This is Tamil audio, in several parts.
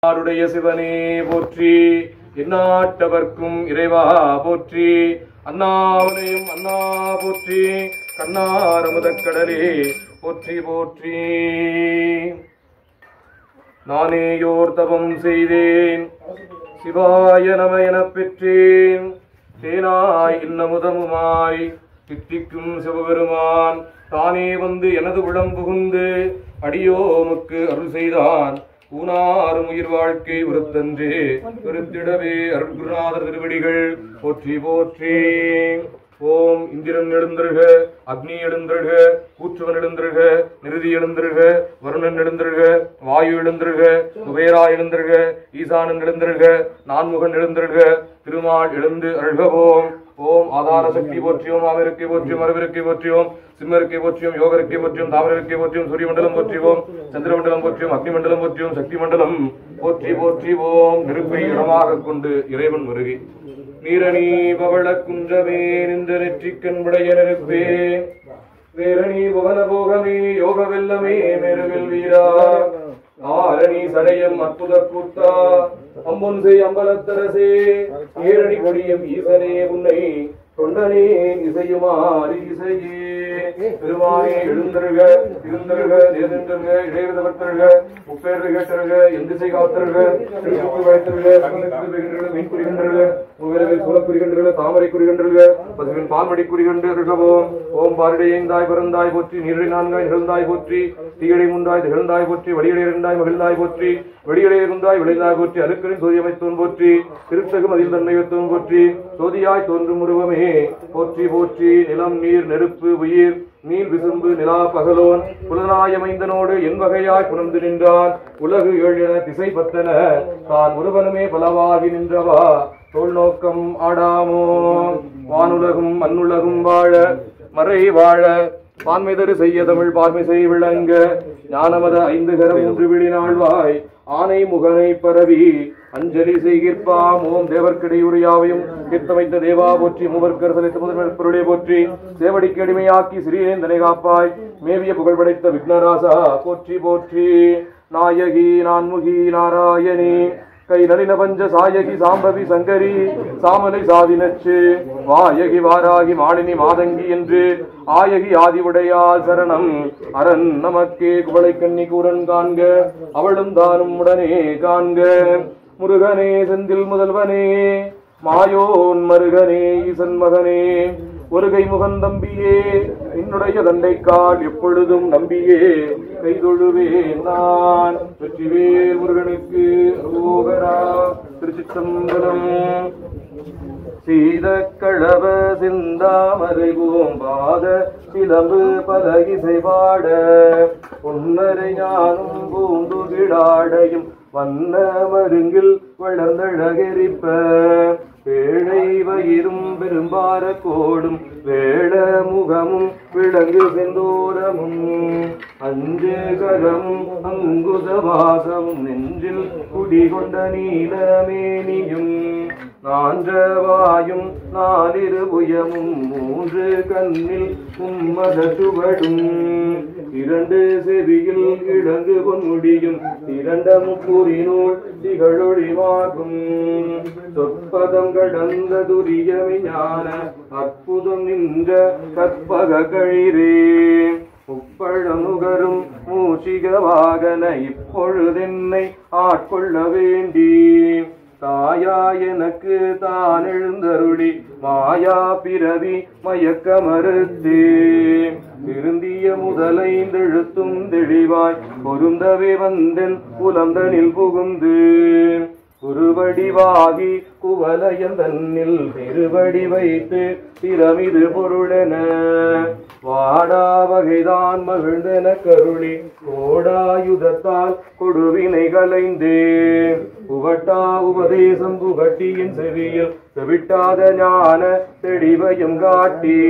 ஆருடைய சிவனே போற்றி, எந்நாட்டவர்க்கும் இறைவா போற்றி, அண்ணாவனையும் அண்ணா போற்றி, கண்ணாரமுதக் கடலே போற்றி போற்றி. நானேயோர் தவம் செய்தேன், சிவாய நம எனப் பெற்றேன். தேனாய் இன்னமுதமுமாய் தித்திக்கும் சிவபெருமான் தானே வந்து எனது உளம் புகுந்து அடியோமுக்கு அருள் செய்தான். ஊனாரும் உயிர் வாழ்க்கை உறுத்தன்றே பெருத்திடவே அருள்குருநாதர் திருவடிகள் போற்றி போற்றி. ஓம் இந்திரன் எழுந்திருக, அக்னி எழுந்திருக, கூற்றுவன் எழுந்திருக, நிருதி எழுந்திருக, வருணன் எழுந்திருக, வாயு எழுந்திருக, குபேரா எழுந்திருக, ஈசானன் எழுந்திருக, நான்முகன் எழுந்திருக, திருமால் எழுந்து அருள்கவோம். ஓம் ஆதார சக்தி போற்றியோம், ஆமிருக்கை போற்றியோம், மரபிருக்கை போற்றியோம், சிம்மருக்கை போற்றியோம், யோகருக்கை போற்றியோம், தாமிரருக்கை போற்றியோம், சூரிய மண்டலம் போற்றிவோம், சந்திரமண்டலம் போற்றியோம், அக்னி மண்டலம் போற்றியோம், சக்தி மண்டலம் போற்றி போற்றிவோம். நெருப்பை இடமாக கொண்டு இறைவன் வருகை. நீரணி பவள குன்றமே நின்ற நெற்றிக்கண் உடைய நெருப்பே, வேரணி புவன போகமே யோக வெல்லமே மேருவில் வீரா, ஆரணி சடையம் அற்புத கூத்தா, அம்பொன்சை அம்பலத்தரசே, ஏரணி கொடியம் ஈசனே உன்னை தொண்டனே இசையுமாறி இசையே. பெருமானே எழுந்தருக, இருந்தருக, நேர்ந்தருக, இடையதவற்றருக, முப்பேறு கேட்டருக, எந்திசை காத்தருக, திருப்பி வைத்தருக, மீன் குறிகின்றருக, மூவிரவில் சூழக் குறிகின்றருக, தாமரை குறிகின்றருக, பசுவின் பால்மடி குறிகின்றருகவோம். ஓம் பாரிடையந்தாய் பிறந்தாய் போற்றி, நீரடி நான்காய் நிகழ்ந்தாய் போற்றி, தீயடை முந்தாய் திகழ்ந்தாய் போற்றி, வடியடை இரண்டாய் மகிழ்ந்தாய் போற்றி, வெடியடை இருந்தாய் விளைந்தாய் போற்றி, அருக்கரின் சோதியமைத்தோன் போற்றி, திருத்தகு மதில் தன்மையத்தோன் போற்றி, சோதியாய் தோன்றும் உருவமே போற்றி போற்றி. நிலம் நீர் நெருப்பு உயிர் நீர் விசும்பு நிலா பகலோன் புலனாயமைந்தனோடு என் வகையாய் புணர்ந்து நின்றான். உலகு ஏழு என திசை பத்தன தான் ஒருவனுமே பலவாகி நின்றவா தோல் நோக்கம் ஆடாமோ. வானுலகும் மண்ணுலகும் வாழ மறை வாழ பான்மைதரு செய்ய தமிழ் பார்மிசை விளங்க, ஞானமத ஐந்து கரம் மூன்று விழி நாள்வாய் ஆனை முகனை பரவி அஞ்சலி செய்கிற்பாம். ஓம் தேவர்க்கடை உரையாவையும் கீர்த்தமைத்த தேவா போற்றி, மூவர்க்கர் சலித்த முதல் பொருளை போற்றி, சேவடிக்கு அடிமையாக்கி சிறியேந்தனை காப்பாய், மேவிய புகழ் படைத்த விக்னராசா போற்றி போற்றி. நாயகி நான்முகி நாராயணி கை நளின பஞ்ச சாயகி சாம்பவி சங்கரி சாமலை சாதினச்சு, வாயகி வாராகி மாலினி மாதங்கி என்று ஆயகி ஆதி உடையால் சரணம் அரண் நமக்கே. குவளை கண்ணி கூரன் காண்க, அவளும் தானும் உடனே காண்க. முருகனே செந்தில் முதல்வனே, மாயோன் மருகனே, ஈசன் மகனே, ஒருகை முகன் தம்பியே, என்னுடைய தண்டைக்கால் எப்பொழுதும் நம்பியே கைதொழுவேன் நான். வெற்றிவேல் முருகனுக்கு அரோகரா. திருச்சிற்றம்பலம். சீதக்களவ சிந்தாமரை பூம்பாத சிலம்பு பல இசை பாட, பொன்னரை ஞானும் பூந்துகிடாடையும் வண்ண மருங்கில் வளர்ந்தழகெரிப்ப, பேழை வயிறும் பெரும்பார கோடும் வேள முகமும் விளங்கு செந்தோரமும், அஞ்சு கரமும் அங்குதவாசமும் நெஞ்சில் குடிகொண்ட நீலமேனியும், நான்றவாயும் நாலிருபுயமும் மூன்று கண்ணில் உம்மத சுவடும், இரண்டு செவியில் இழங்கு பொன்முடியும் இரண்டம் கூறினோள் திகழொழிமாகும், சொற்பதம் கடந்த துரியமி ஞான அற்புதம் நின்ற கற்பக கழிரே, முப்பழமுகரும் மூஷிக வாகன இப்பொழுதென்னை ஆட்கொள்ள வேண்டி, தாயா எனக்கு தான் எழுந்தருளி மாயா பிறவி மயக்க மறுத்தே, திருந்திய முதலைந்தெழுத்தும் தெளிவாய் பொருந்தவே வந்தென் புலந்தனில் புகுந்து, குருவடிவாகி குவலயம் தன்னில் திருவடி வைத்து திறமிது பொருளென, வாடா வகைதான் மகிழ்ந்தென கருளி கோடாயுதத்தால் கொடுவினை கலைந்தே, புகட்டா உபதேசம் புகட்டியின் செவியில் செவிட்டாத ஞான தெளிவையும் காட்டி,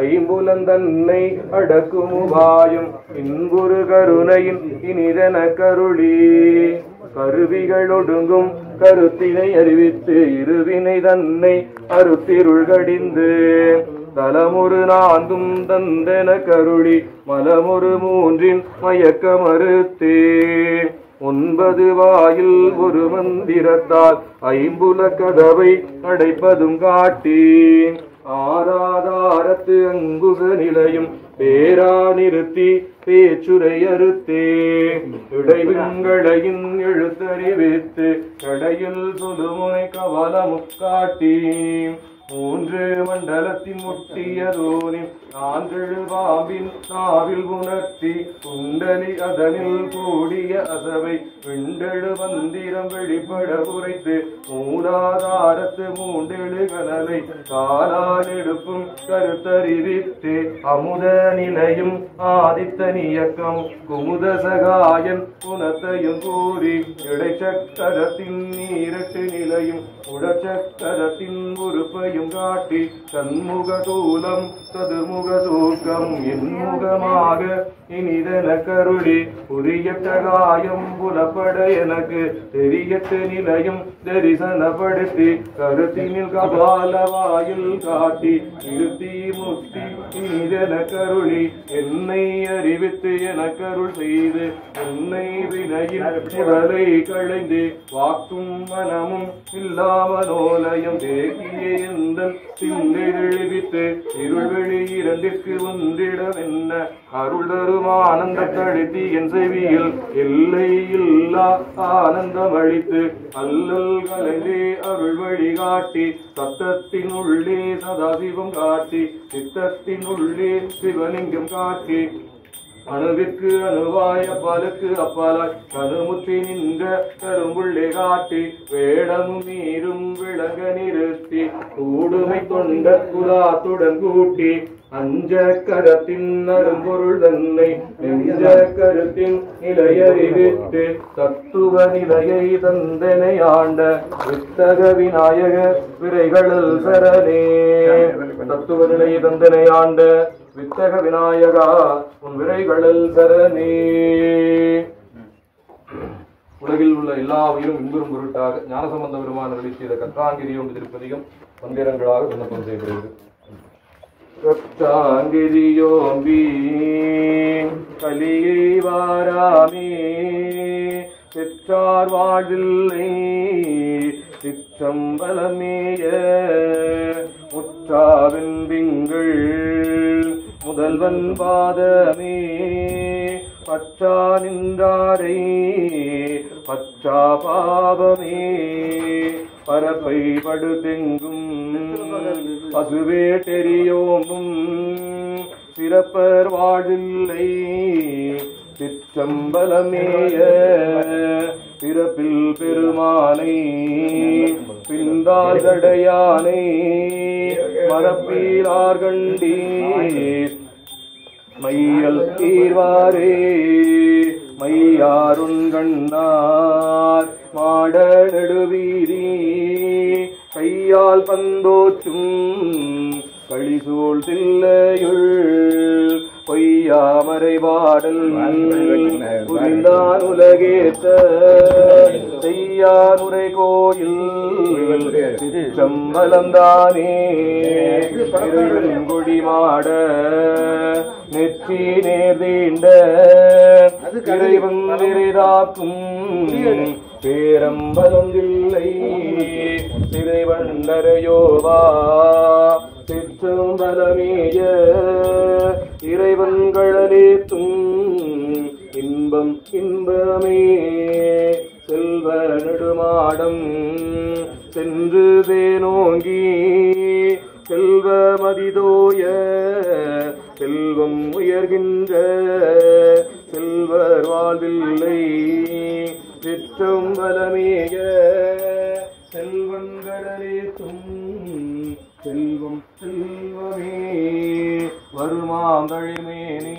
ஐம்புலந்தன்னை அடக்கும் உபாயம் இன்புறு கருணையின் இனிதென கருளி, கருவிகள் ஒடுங்கும் கருத்தினை அறிவித்து இருவினை தன்னை அருத்திருள் கடிந்து, தலமுறு நான்கும் தந்தென கருளி மலமுறு மூன்றின் மயக்க மறுத்தே, 9 வாயில் ஒரு மந்திரத்தால் 5 கதவை அடைப்பதும் காட்டி ஆராதாரத்து அங்குச நிலையும் பேரா நிறுத்தி பேச்சுரை அறுத்தே இடைவிங்களையின் எழுத்தறிவித்து கடையில் சுடுமுனை கவலமும் காட்டி 3 மண்டலத்தின் முட்டியதோனின் 4 பாம்பின் நாவில் உணர்த்தி குண்டலி அதனில் கூடிய அசவை விண்டெழு மந்திரம் வெளிப்பட உரைத்து மூலாதாரத்து 3 கனலை காலால் எடுப்பும் கருத்தறிவித்து அமுத நிலையும் ஆதித்தன் இயக்கம் குமுத சகாயன் குணத்தையும் கூறி இடைச்சக்கரத்தின் 2 நிலையும் உடச்சக்கரத்தின் உறுப்பையும் காட்டி தன்முக தூலம் சதுர்முக சூக்கம் என்முகமாக இனிதன கருளி புரியட்ட காயம் புலப்பட எனக்கு தெரியட்டு நிலையும் தரிசனப்படுத்தி கருத்தினில் கபால வாயில் காட்டி இருத்தி முத்தி இனிதன கருளி என்னை அறிவித்து எனக்கருள் செய்து என்னை வினையில் உடலை களைந்து வாக்கும் மனமும் இல்லாமலோலயம் தேக்கிய எந்தன் சிந்தைவித்து இருள்வெளி 2ற்கு ஒன்றிடம் என்ன அருள் தரும் ஆனந்த தடுத்தி என் செவியில் எல்லை இல்லா ஆனந்தம் அளித்து அல்லல் கலைந்தே அருள் வழி காட்டி சத்தத்தின் உள்ளே சதாசிவம் காட்டி சித்தத்தின் உள்ளே சிவலிங்கம் காட்டி அணுவிற்கு அணுவாய் அப்பாலுக்கு அப்பாலாய் கணுமுற்றி நின்ற கரும்புள்ளே காட்டி வேடமும் நீரும் விளங்க நிறுத்தி கூடுமை கொண்ட குலாத்துடன் கூட்டி அஞ்ச கரத்தின் அரும்பொருள் தன்னை நெஞ்ச கருத்தின் நிலையறிவித்து தத்துவ நிலையை தந்தனை ஆண்ட வித்தக விநாயக விரைகளில் சரணே தத்துவ நிலையை தந்தனை ஆண்ட வித்தக விநாயகா உன் விரைகளில் சரணே. உலகில் உள்ள எல்லா உயிரும் இன்புறும் பொருட்டாக ஞானசம்பந்த பெருமான வெளி செய்த கற்றாங்கிரியோம் திருப்பதிகம் மந்திரங்களாக விண்ணப்பம் செய்யப்படுகிறது. கற்றாங்கிரியோம்பி கலியை வாராமே பெற்றார் வாழ்வில்லை சிற்றம்பலமேய முற்றாவின் திங்கள் முதல்வன் பாதமே பற்றா நின்றாரை பற்றா பாவமே பரப்பை படுதெங்கும் பசுவே தெரியோமும் சிறப்பர் வாழில்லை சிற்றம்பலமேய பிறப்பில் பெருமானை பிந்தால் தடையானை மரப்பீரார் கண்டீர் மையல் தீர்வாரே மையாருண் கண்ணார் மாட நெடுவீதி கையால் பந்தோற்றும் களிசூழ் தில்லையுள் பொய்யாமரை பாடல் புரிந்தான் உலகேத்த செய்யானுரை கோயில் சிற்றம்பலந்தானே கொடி மாட நெற்றி நேர்தீண்ட இறைவன் நிறைதாக்கும் பேரம்பலம் இல்லை இறைவண்டரையோவா சிற்றம்பலமேய இறைவன்களேத்தும் இன்பம் இன்பமே செல்வ நெடுமாடம் சென்று தேனோங்கி செல்வ மதிதோய செல்வம் உயர்கின்ற செல்வர் வாழ்வில்லை சிற்றம்பலமேய செல்வங்களேத்தும் செல்வம் செல்வமே வருமாந்தழிமேனி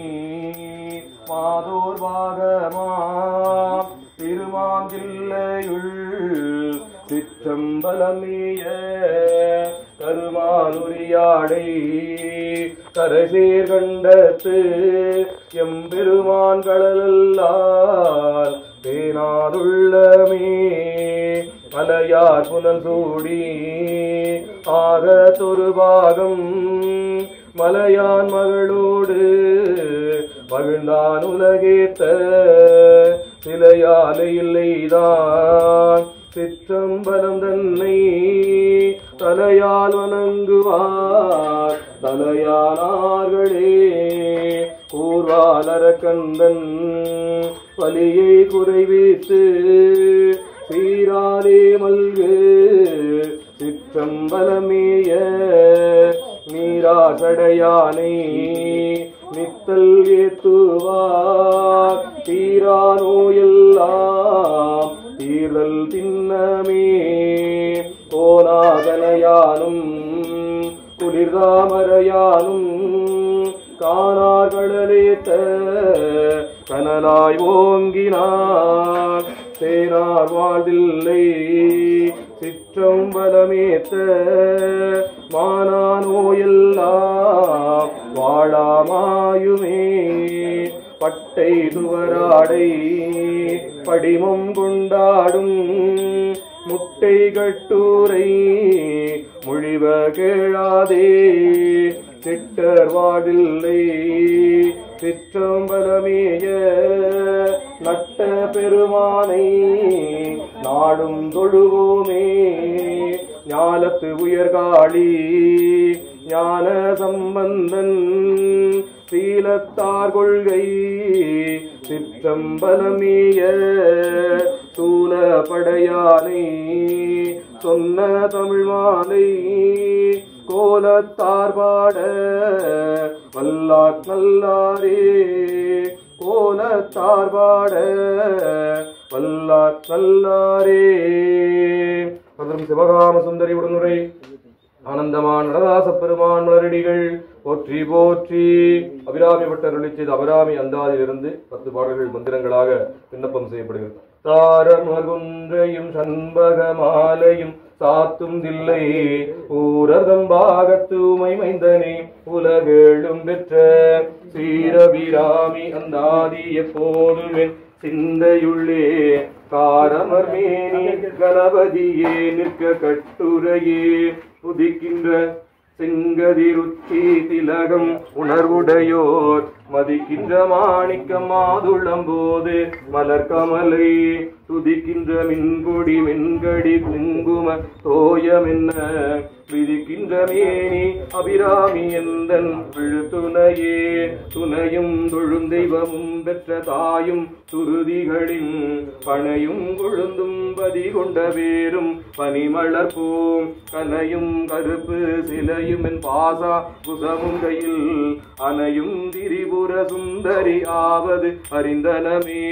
மாதோர் பாகமாம் திருமாந்தில்லையுள் சிற்றம்பலமேய கருமானுரியாடை கரசேர் கண்டத்து எம்பெருமான் கடலால் தேனாதுள்ளமே மலையார் புனல் சூடி ஆக தொரு பாகம் மலையான் மகளோடு மகிழ்ந்தான் உலகேத்த சிலையாலை இல்லைதான் சிற்றம்பலம் தன்னை தலையால் வணங்குவார் தலையானார்களே. கூர்வாலர கந்தன் வலியை குறைவித்து சீராலே மல்கு சிற்றம்பலமேய நீராசடையானை நித்தல் ஏத்துவார் தீரா நோயெல்லாம் தீர்தல் திண்ணமே. கோனாகலையானும் குளிர்தாமரையானும் காணார்களேத்த கனலாய் ஓங்கினார் சேனார் வாழ்தில்லை சிற்றம்பலமேத்த மானா நோயெல்லாம் வாழாமாயுமே. பட்டை துவராடை படிமம் கொண்டாடும் முட்டை கட்டூரை மொழிவ கேளாதே சிட்டர் வாடில்லை சிற்றம்பலமேய நட்ட பெருமானை நாடும் தொழுவோமே. ஞாலத்து உயர்காளி ஞான சம்பந்தன் சீலத்தார் கொள்கை சிற்றம்பலமேய சூல படையானை சொன்ன தமிழ் மாலை கோலத்தார் பாட வல்லார் நல்லாரே. கோலத்தார் பாட வல்லார் நல்லாரே. மதுரம் சிவகாம சுந்தரி உடனுரை ஆனந்தமான் நடராச பெருமான் மலரடிகள் போற்றி போற்றி. அபிராமி பட்டருளி செய்த அபிராமி அந்தாதிலிருந்து 10 பாடல்கள் மந்திரங்களாக விண்ணப்பம் செய்யப்படுகிறது. தாரமகுன்றையும் சண்பக மாலையும் சாத்தும் தில்லை ஊரதம்பாகத்தூமை மைந்தனே உலகேழும் பெற்ற சீரபிராமி அந்தாதி எப்போதுமே சிந்தையுள்ளே காரமர் மேனி கணபதியே நிற்க கட்டுரையே புதிக்கின்ற செங்கதிருச்சி திலகம் உணர்வுடையோர் மதிக்கின்ற மாணிக்கம் மாதுளம்போது மலர் கமலை துதிக்கின்ற மின்கொடி மென்கடி குங்கும தோயமென்ன விதிக்கின்ற மேனி அபிராமி எந்தன் விழுத்துணையே. துணையும் தொழுந்தெய்வமும் பெற்ற தாயும் துருதிகளின் பனையும் கொழுந்தும் பதி கொண்ட வேரும் பனிமலர்பூம் கனையும் கருப்பு சிலையும் என் பாசா புசமும் கையில் அனையும் திரிபுர சுந்தரி ஆவது அறிந்தனமே.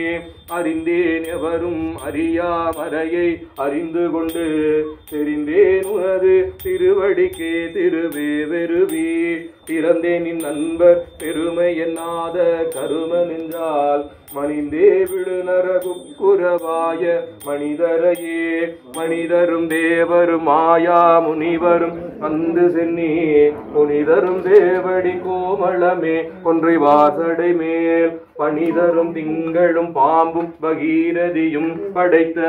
அறிந்தேன் எவரும் அறியா மறையை அறிந்து கொண்டு தெரிந்தேன் உனது திருவடிக்கே திருவே வெறுவி திறந்தேன் நின் நண்பர் பெருமை என்னாத கரும நின்றால் மணிந்தே விழுநர குக்குரவாய மனிதரையே. மனிதரும் தேவரும் மாயா முனிவரும் வந்து சென்னி புனிதரும் தேவடி கோமளமே கொன்றை வாசடை மேல் பனிதரும் திங்களும் பாம்பும் பகீரதியும் படைத்த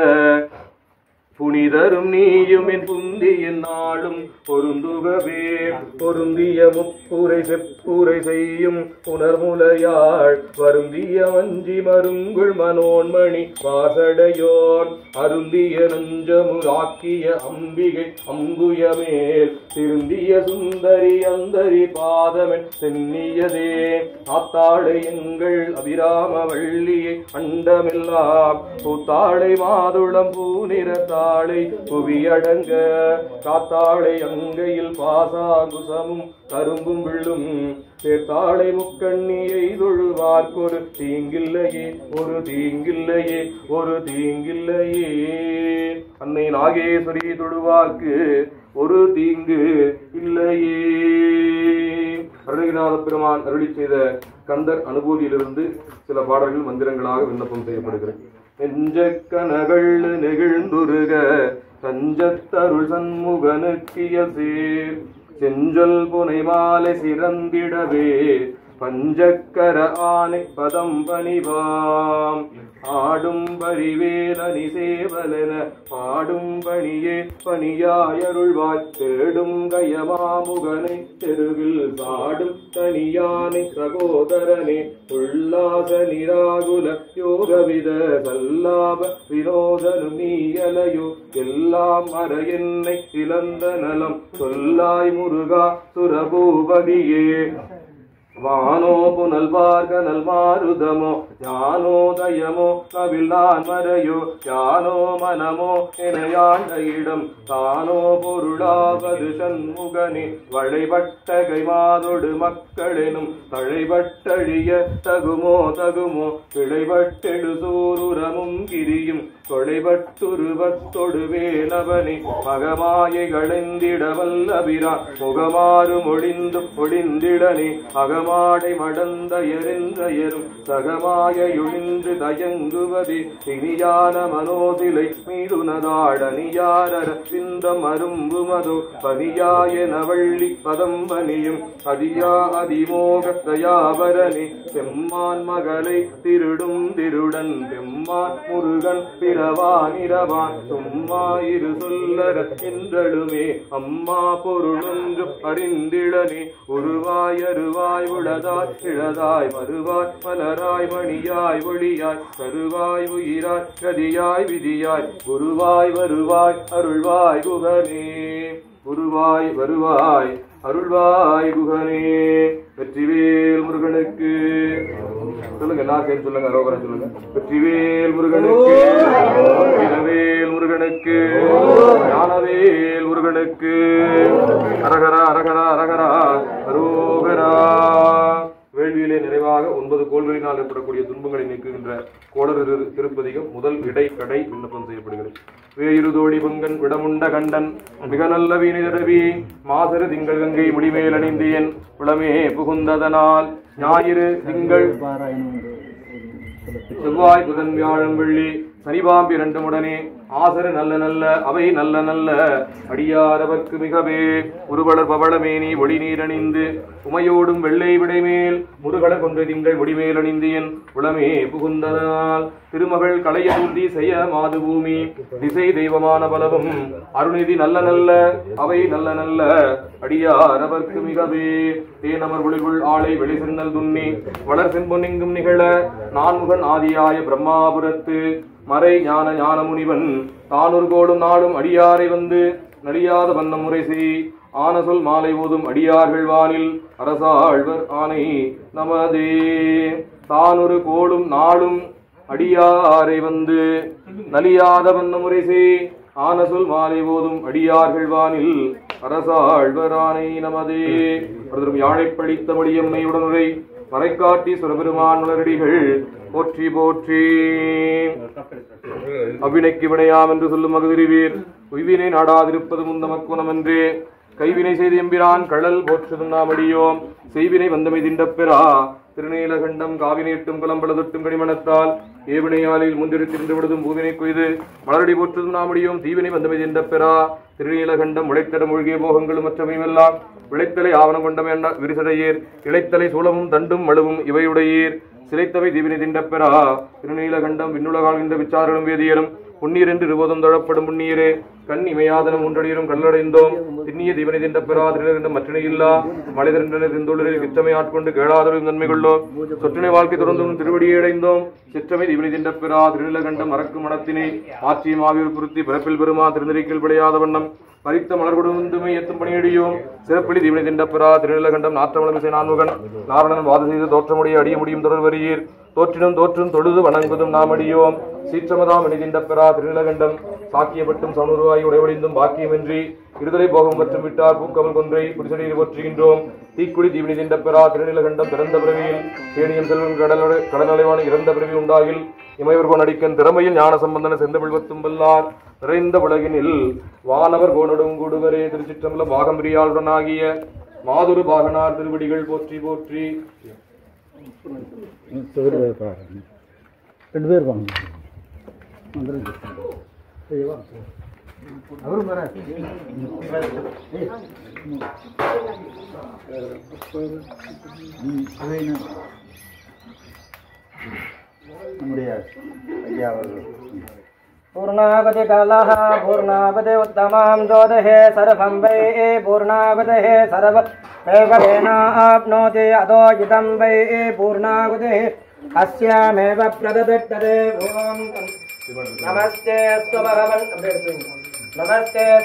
புனிதரும் நீயும் என் புந்தியின் நாளும் பொருந்துகவே. பொருந்திய முப்புரை செப்புரை செய்யும் புனர்முலையாள் வருந்திய வஞ்சி மருங்குள் மனோன்மணி வாசடையோன் அருந்திய நஞ்சமுராக்கிய அம்பிகை அம்புயமேல் திருந்திய சுந்தரி அந்தரி பாதமென் சென்னியதே. ஆத்தாளை எங்கள் அபிராம வள்ளியை அண்டமெல்லாம் பூத்தாளை மாதுளம் பூநிறத்தாள் புவியடங்க காத்தாளை அங்கையில் பாசாங்குசமும் கரும்பும் விள்ளும் சேர்த்தாளை முக்கண்ணியை தொழுவார்க்கொரு தீங்கில்லையே ஒரு தீங்கில்லையே ஒரு தீங்கில்லையே. அன்னை நாகேஸ்வரி தொழுவார்க்கு ஒரு தீங்கு இல்லையே. அருணகிரிநாத பெருமான் அருளி செய்த கந்தர் அனுபூதியிலிருந்து சில பாடல்கள் மந்திரங்களாக விண்ணப்பம் செய்யப்படுகிறது. நெஞ்ச கனகள் நெகிழ்ந்துருக தஞ்சத்தருள் சண்முகனுக்கிய சேர் செஞ்சொல் புனை மாலை சிறந்திடவே பஞ்சக்கர ஆனை பதம் பணிவாம் ஆடும் பரிவேலனி சேவலன பாடும் பணியே பணியாயருள்வாய் தேடும் கயமாமுகனை தெருவில் சாடும் தனியானை சகோதரனே உல்லாச நிராகுல யோகவித சல்லாப வினோதனும் நீயலையோ எல்லாம் மற என்னை இழந்த நலம் சொல்லாய் முருகா சுரபூபதியே வானோ புனல் பார்கனல் மாருதமோ ஞானோதயமோ கவிழ்தான் மறையோ யானோ மனமோ எனையாண்ட இடம் தானோ பொருளாவது சண்முகனே வளைபட்டகை மாதொடு மக்களெனும் தழைபட்டழிய தகுமோ தகுமோ கிளைபட்டெடு சூருரமும் கிரியும் தொலைபட்டுருவத்தொடு வேலவனே மகமாயை களைந்திட வல்லபிரான் முகமாறு மொழிந்து ஒளிந்திடனே அகமாடை மடந்த எரிந்தயரும் சகமாயுழிந்து தயங்குவதே இனியான மனோதிலை மீதுனதாடனியாரர சிந்தம் அரும்புமதோ பனியாய நவள்ளி பதம் பனியும் அதியா அதிமோக தயாபரனே செம்மான் மகளை திருடும் திருடன் பெம்மான் முருகன் இரவான் சும்மா இரு சொல்லர என்றழுமே அம்மா பொருளொன்று அறிந்திடனே உருவாய் அருவாய் உளதாய் இழதாய் மறுவாய் மலராய் மணியாய் ஒளியாய் கருவாய் உயிராய் கதியாய் விதியாய் குருவாய் வருவாய் அருள்வாய் குகனே குருவாய் வருவாய் அருள்வாய் குகனே வெற்றிவேல் முருகனுக்கு சொல்லுங்க எல்லாரும் சொல்லுங்க ரோகரன் சொல்லுங்க வெற்றிவேல் முருகனுக்கு வீரவேல் முருகனுக்கு ஞானவேல் முருகனுக்கு அரகரா அரகரா அரகரா அரோகரா வேள்வியிலே நிறைவாக 9 கோள்களினால் ஏற்படக்கூடிய துன்பங்களை நீக்குகின்ற கோளறு திருப்பதிகம் முதல் இடை கடை விண்ணப்பம் செய்யப்படுகிறது. வேயிருதோடி பங்கன் விடமுண்ட கண்டன் மிக நல்ல வீணிதரவி மாசரு திங்கள் கங்கை முடிமேல் அணிந்தியன் புலமே புகுந்ததனால் ஞாயிறு திங்கள் செவ்வாய் புதன் வியாழன் வெள்ளி சனிபாம்பு இரண்டுமுடனே ஆசரு நல்ல நல்ல அவை நல்ல நல்ல அடியாரவர்க்கு மிகவே உருவளர் பவளமேனி ஒளி நீர் அணிந்து உமையோடும் வெள்ளை விடைமேல் முருகல கொன்ற திங்கள் ஒடிமேல் அணிந்தியன் உளமே புகுந்ததனால் திருமகள் களையந்தி செய்ய மாது பூமி திசை தெய்வமான பலவும் அருணிதி நல்ல நல்ல அவை நல்ல நல்ல அடியாரவர்க்கு மிகவே தேனமர் ஒளிகுள் ஆலை வெளிசென்னல் துண்ணி வளர் செம்பொன்னிங்கும் நிகழ நான்முகன் ஆதியாய பிரம்மாபுரத்து மறை ஞான ஞான முனிவன் தானொரு கோடும் நாடும் அடியாரை வந்து நடியாத வண்ணம் முறை செய் ஆன சொல் மாலை ஓதும் அடியார்கள் வானில் அரசாழ்வர் ஆணை நமதே தானொரு கோடும் நாடும் அடியாரை வந்து நலியாத வண்ணம் முறை செய் ஆன சொல் மாலை ஓதும் அடியார்கள் வானில் அரசாழ்வர் ஆணை நமதே. யாழை படித்த மொழியம்மை உடனுரை மறைக்காட்டி சுரபெருமான் உலரடிகள் போற்றி போற்றி. அவ்வினைக்கு வினையாம் என்று சொல்லும் மகுதிரிவீர் உய்வினை நாடாதிருப்பது முந்தமக்குணம் என்றே கைவினை செய்து எம்பிரான் கழல் போற்றுதும் நாமடியோம் செய்வினை வந்தமை திண்டப்பெறா திருநீலகண்டம் காவினேட்டும் குலம்பல தொட்டும் கனிமணத்தால் ஏவினையாலில் முன்றிருத்திருந்து விடுதும் பூவினை கொய்து மலரடி போற்றுதும் நாமடியோம் தீவினை வந்தமை திண்டப்பெறா திருநீலகண்டம் உழைத்தட மூழ்கிய மோகங்களும் மற்றமையுமெல்லாம் விளைத்தலை ஆவணம் கொண்டமே விரிசடையீர் இழைத்தலை சூளமும் தண்டும் மழுவும் இவையுடையீர் சிலைத்தவை தீவினை திண்டப்பெறா திருநீலகண்டம் விண்ணுலகாழ்கின்ற விச்சாரணும் வேதியரும் புண்ணீர் என்று இருபதும் தொழப்படும் புண்ணீரே கண் இமையாதனம் ஒன்றடியரும் கல்லடைந்தோம் திண்ணிய தீவனை திண்டப்பெறா திருநீலகண்டம் மற்றினை இல்லா மலைதரண்டனை திந்துள்ளரில் கித்தமை ஆட்கொண்டு கேளாதொரு நன்மை கொள்ளோம் சொற்றினை வாழ்க்கை தொடர்ந்தும் திருவடியை அடைந்தோம் சிற்றமை தீவனை திண்டப்பெறா திருநீலகண்டம் மறக்கும் மனத்தினை ஆட்சியும் ஆவியூர் குறித்தி பிறப்பில் பெருமா திருநெறிக்கில் விளையாத வண்ணம் பறித்த மலர் கொடுந்துமை எத்தும் பணியடியோம் சிறப்பிலி தீவனை திண்டப்பெறா திருநீலகண்டம் நாற்றமலமிசை நான்முகன் நாரணன் வாத செய்து தோற்றமுடைய அடிய முடியும் தொடர்வரியீர் தோற்றினும் தோற்றும் தொழுது வணங்குதும் நாமடியோம் சீற்றமதாம் இணைதிண்டப்பெறா திருநீலகண்டம் சாக்கியப்பட்டும் சமருவாய் உடைவடிந்தும் பாக்கியமின்றி இருதலை போகம் மற்றும் விட்டார் பூக்கமல் கொன்றை புரிசடியில் போற்றுகின்றோம் தீக்குடி தீவினி திண்டப்பெறா திருநீலகண்டம் பிறந்த பிறவியில் தேனியம் செல்வன் கடலலைவான இறந்த பிறவி உண்டாகில் இமையவர்கோன் அடிக்கன் திறமையில் ஞான சம்பந்தன செந்தமிழ்வத்தும் வல்லார் நிறைந்த உலகினில் வானவர் கோனடும் கூடுவரே திருச்சிற்றம்பலம் பாகம்பிரியாளுடனாகிய மாதுரு பாகனார் திருவடிகள் போற்றி போற்றி. 2 பேர் வாங்க. पूर्णावति कालः पूर्णावति उत्तमां ज्योतिषे सर्वं वै पूर्णावतिः सर्वमेव आप्नोति अतो इदं वै पूर्णावतिः अस्यामेव प्रददत्तते नमस्ते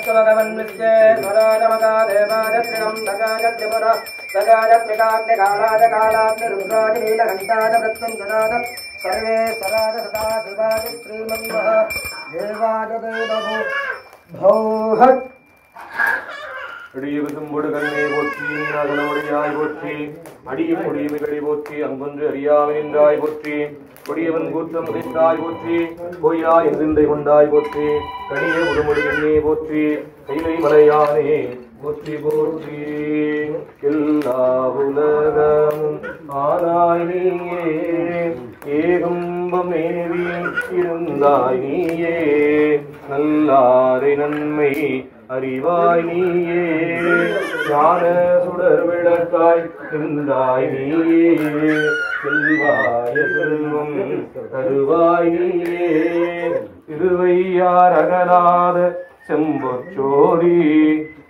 भगवन् विश्वे स्वराजमगादेवाय त्र्यम्बकाय त्रिपुर सजायत्रिकाग्नि कालाय कालाग्नि रुद्राय नीलकण्ठाय वृत्तं ददात सर्वे सदाय सदा शिवाय श्रीमन्मः देवाय देवभो भौहत् அடியவசும்பொடு கண்ணே போற்றி நீராகலமுடையாய் போற்றி அடியும் முடியுமிகளை போற்றி அங்கொன்று அறியாமை நின்றாய் போற்றி கொடியவன் கூற்றம் உதைத்தாய் போற்றி கோயிலாய் சிந்தை கொண்டாய் போற்றி கனிய முழுமுடி கண்ணே போற்றி கைலை மலையானே போற்றி போற்றி எல்லா உலகமும் ஆனாய் நீயே ஏகம்பம் மேவி இருந்தாய் நீயே நல்லாரை நன்மை அறிவாய் நீயே ஞான சுடர் விளக்காய் நின்றாய் நீயே செல்வாய செல்வம் தருவாய் நீயே திருவையார் அகலாத செம்பொற்சோதி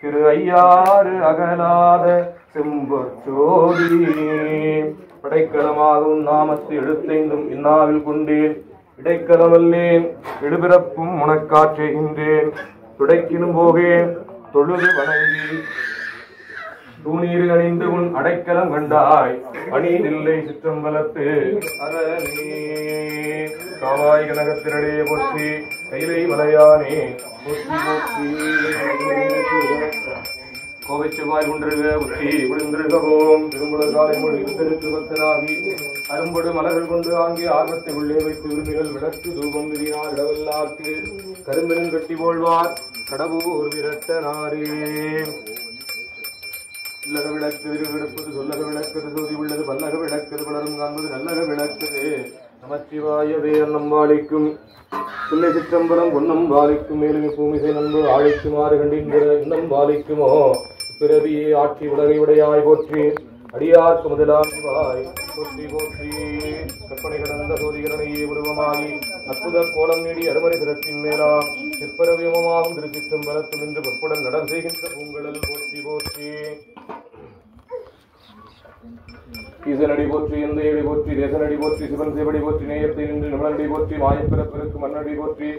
திரு ஐயாறு அகலாத செம்பொற்சோதி படைக்கலமாகவும் நாமத்து எழுத்தைந்தும் இன்னாவில் கொண்டேன் இடைக்கலமல்லேன் இடுபிறப்பும் உனக்காற்றுகின்றேன் துடைக்கினும் போகேன் தொழுது வணங்கி தூணீர் அணிந்து உன் அடைக்கலம் கண்டாய் அணி நில்லை சிற்றம்பலத்து அரணே காவாய் கனகத்திரளே போற்றி கைலை மலையானே போற்றி போற்றி கோவை செவ்வாய் குன்றுக உச்சி குடிந்திருகவும் திருமுழக்காலை மொழி தெருக்கு பக்தனாகி அரும்பொடு மலர்கள் கொண்டு ஆங்கிய ஆர்வத்தை உள்ளே வைத்து உரிமைகள் விளக்கு தூபம் விதியார் இடவல்லார்க்கு கரும்பெரும் கட்டி போழ்வார் கடவுர் விரட்டனாரே இல்லக விளக்குது விடுப்பது சொல்லக விளக்குது சோதி உள்ளது பல்லக விளக்குது வளரும் காண்பது நல்லக விளக்குது நமச்சிவாயவே நம்பாளிக்கும் பிள்ளை சிற்றம்பலம் பொன்னம் பாலிக்கும் மேலும் பூமிசை நண்பு ஆழிக்குமாறு கண்டின்ற இன்னம் பாலிக்குமோ பிறவியே ஆட்சி உலகை உடையாய் போற்றி அடியார்க்கு முதலாய் போற்றி போற்றி கற்பனை கடந்த சோதிகரணையே உருவமாகி அற்புத கோலம் நீடி அருமறை சிறப்பின் மேலாம் சிற்பரவியமாகும் திருச்சிற்றம்பலத்தில் நின்று பற்புடன் நடம் செய்கின்ற பூங்கடல் போற்றி போற்றி ஈசனடி போற்றி எந்த ஏடி போற்றி தேசனடி போற்றி சிவன் சேவடி போற்றி நேயத்தை நின்று நிமலனடி போற்றி மாயப்பிறப்பிற்கு மன்னடி போற்றி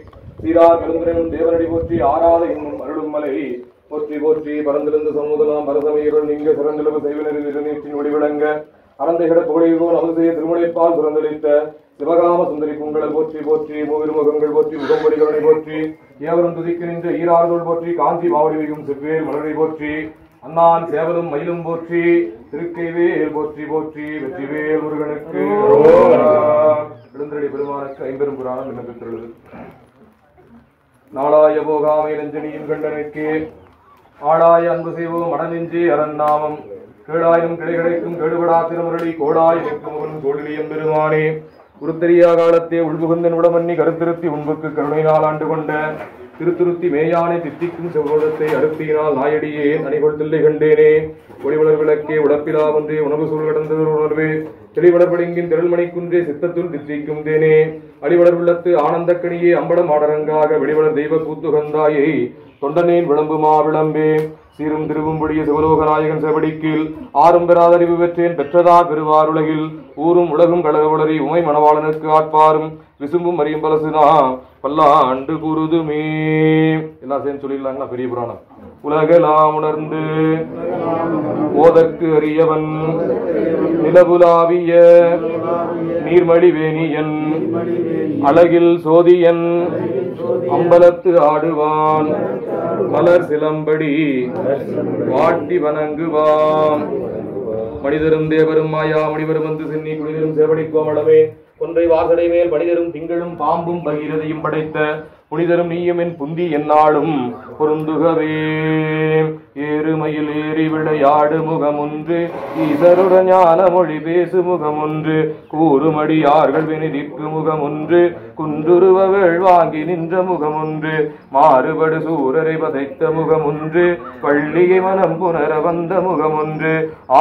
சீரா பெருந்திரனும் தேவனடி போற்றி ஆறாத இன்னும் அருளும் மலை போற்றி போற்றி பரந்திருந்த சமூகலாம் பரசமையுடன் நீங்க சிறந்தளவு செய்வனரின் இருநீற்றின் ஒளிவிளங்க அனந்தைகட புகழையோன் அமுதைய திருமுனைப்பால் சுரந்தளித்த சிவகாம சுந்தரி பூங்கடல் போற்றி போற்றி மூவிருமுகங்கள் போற்றி முகம்படிகளை போற்றி ஏவரும் துதிக்கு நின்ற ஈராறுதோள் போற்றி காஞ்சி மாவடி வைக்கும் செவ்வேல் மலரை போற்றி அண்ணான் சேவலும் மயிலும் போற்றி திருக்கைவேல் போற்றி போற்றி வெற்றிவேல் முருகனுக்கு எழுந்தடி பெருமானுக்கு ஐம்பெரும் புராணம் விண்ணப்பித்துள்ளது. நாளாய போகாமை நஞ்சனியின் கண்டனுக்கு ஆளாய அன்பு செய்வோம் மடநெஞ்சி அரண்நாமம் கேளாயும் கிடைக்கும் கேடுபடா திருமுரளி கோடாய் நிற்கும் தோழிலியம் பெருமானே உருத்தரியா காலத்தே உள்புகுந்தன் உடமன்னி கருத்திருத்தி உண்புக்கு கருணையினால் ஆண்டு கொண்ட திருத்துருத்தி மேயானை தித்திக்கும் செவ்வோடத்தை அறுத்தியினால் நாயடியே அணிகொள் தில்லை கண்டேனே ஒளிவளர் விளக்கே உடப்பிலா ஒன்றே உணவு சூழ் கடந்தது உணர்வே தெளிவளர்படுங்கின் திரள்மணி குன்றே சித்தத்துள் தித்திக்கும் தேனே அடிவளர் உள்ளத்து ஆனந்தக்கணியே அம்படம் ஆடரங்காக வெளிவளர் தெய்வ கூத்துகந்தாயை தொண்டனேன் விளம்புமா விளம்பே சீரும் திருவும்புடிய சிவலோகநாயகன் செவடிக்கில் ஆறும் பெறாதறிவு பெற்றேன் பெற்றதா பெறுவாருலகில் ஊரும் உலகும் கழக உளறி உமை மணவாளனுக்கு ஆட்பாரும் விசும்பும் அறியும் பலசுனா பல்லாண்டு குருதுமே எல்லாம் சேர்ந்து சொல்லிடலாங்களா பெரிய புராணம். உலகெல்லாம் உணர்ந்து ஓதற்கு அறியவன் நிலவுலாவிய நீர்மடிவேணியன் அழகில் சோதியன் அம்பலத்து ஆடுவான் மலர் சிலம்படி வாட்டி வணங்குவான் மனிதரும் தேவரும் மாயா முனிவரும் வந்து சென்னி குடிதரும் சேவடி கோமளமே கொன்றை வாசடை மேல் மனிதரும் திங்களும் பாம்பும் பகீரதையும் படைத்த புனிதரும் நீயும் என் புந்தி என்னாலும் பொருந்துகவே ஏறுமையில் ஏறி விளையாடு முகமொன்று ஈசருட ஞான மொழி பேசு முகமொன்று கூறுமடியார்கள் வினிதிக்கு முகமொன்று குன்றுருவ வேள்வாங்கி நின்ற முகமொன்று மாறுபடு சூரரை பதைத்த முகமொன்று பள்ளியை மனம் புனர வந்த முகமொன்று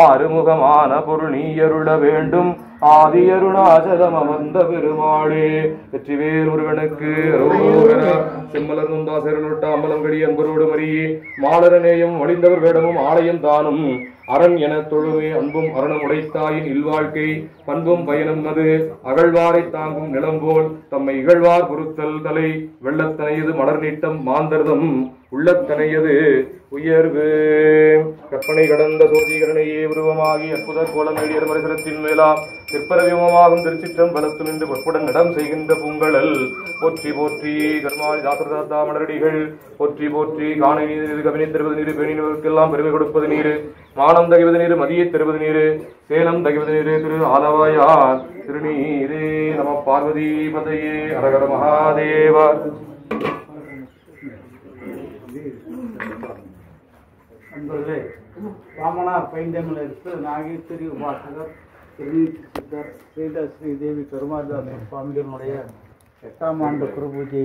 ஆறுமுகமான பொருள் நீயருள வேண்டும் ஆதியருணாச்சலம் அமர்ந்த பெருமாளே. வெற்றிவேல் முருகனுக்கு செம்மலர் நுந்தாசரலொட்ட அம்பலங்கடி அன்பரோடு மறியே மாலரநேயம் வழிந்தவர் வேடமும் ஆலயம் தானும் அரண் என தொழுவே அன்பும் அரணம் உடைத்தாயின் இல்வாழ்க்கை பண்பும் பயனும் அது அகழ்வாரை தாங்கும் நிலம்போல் தம்மை இகழ்வார் பொருத்தல் தலை வெள்ளத்தனையது மலர் நீட்டம் மாந்தர்தம் உள்ளத்தனையது உயர்வு கற்பனை கடந்த சோதிகரணையே உருவமாகி அற்புத கோலமேடியர் மரிசரத்தின் மேலாம் திருப்பரவியமாகும் திருச்சிற்றம் பலத்து நின்று பொற்புடன் இடம் செய்கின்ற பூங்கழல் போற்றி போற்றி கர்மாதி தாசரதாத்தா மலரடிகள் போற்றி போற்றி காணை நீர் கவினை தருவது நீர் பேணினவருக்கெல்லாம் பெருமை கொடுப்பது நீர் மானம் தகைவது நீர் மதியை தருவது நீர் சேலம் தகைவது நீர் திரு ஆலவாயார் திருநீரே நம பார்வதி பதையே அரகர மகாதேவா. நண்பர்களே, வாமனார் பைந்தமிழருக்கு நாகேஸ்வரி உபாசகர் திருநீதி சித்தர் ஸ்ரீ தேவி பெருமாள்தாசர் சுவாமிகளுடைய 8ஆம் ஆண்டு குருபூஜை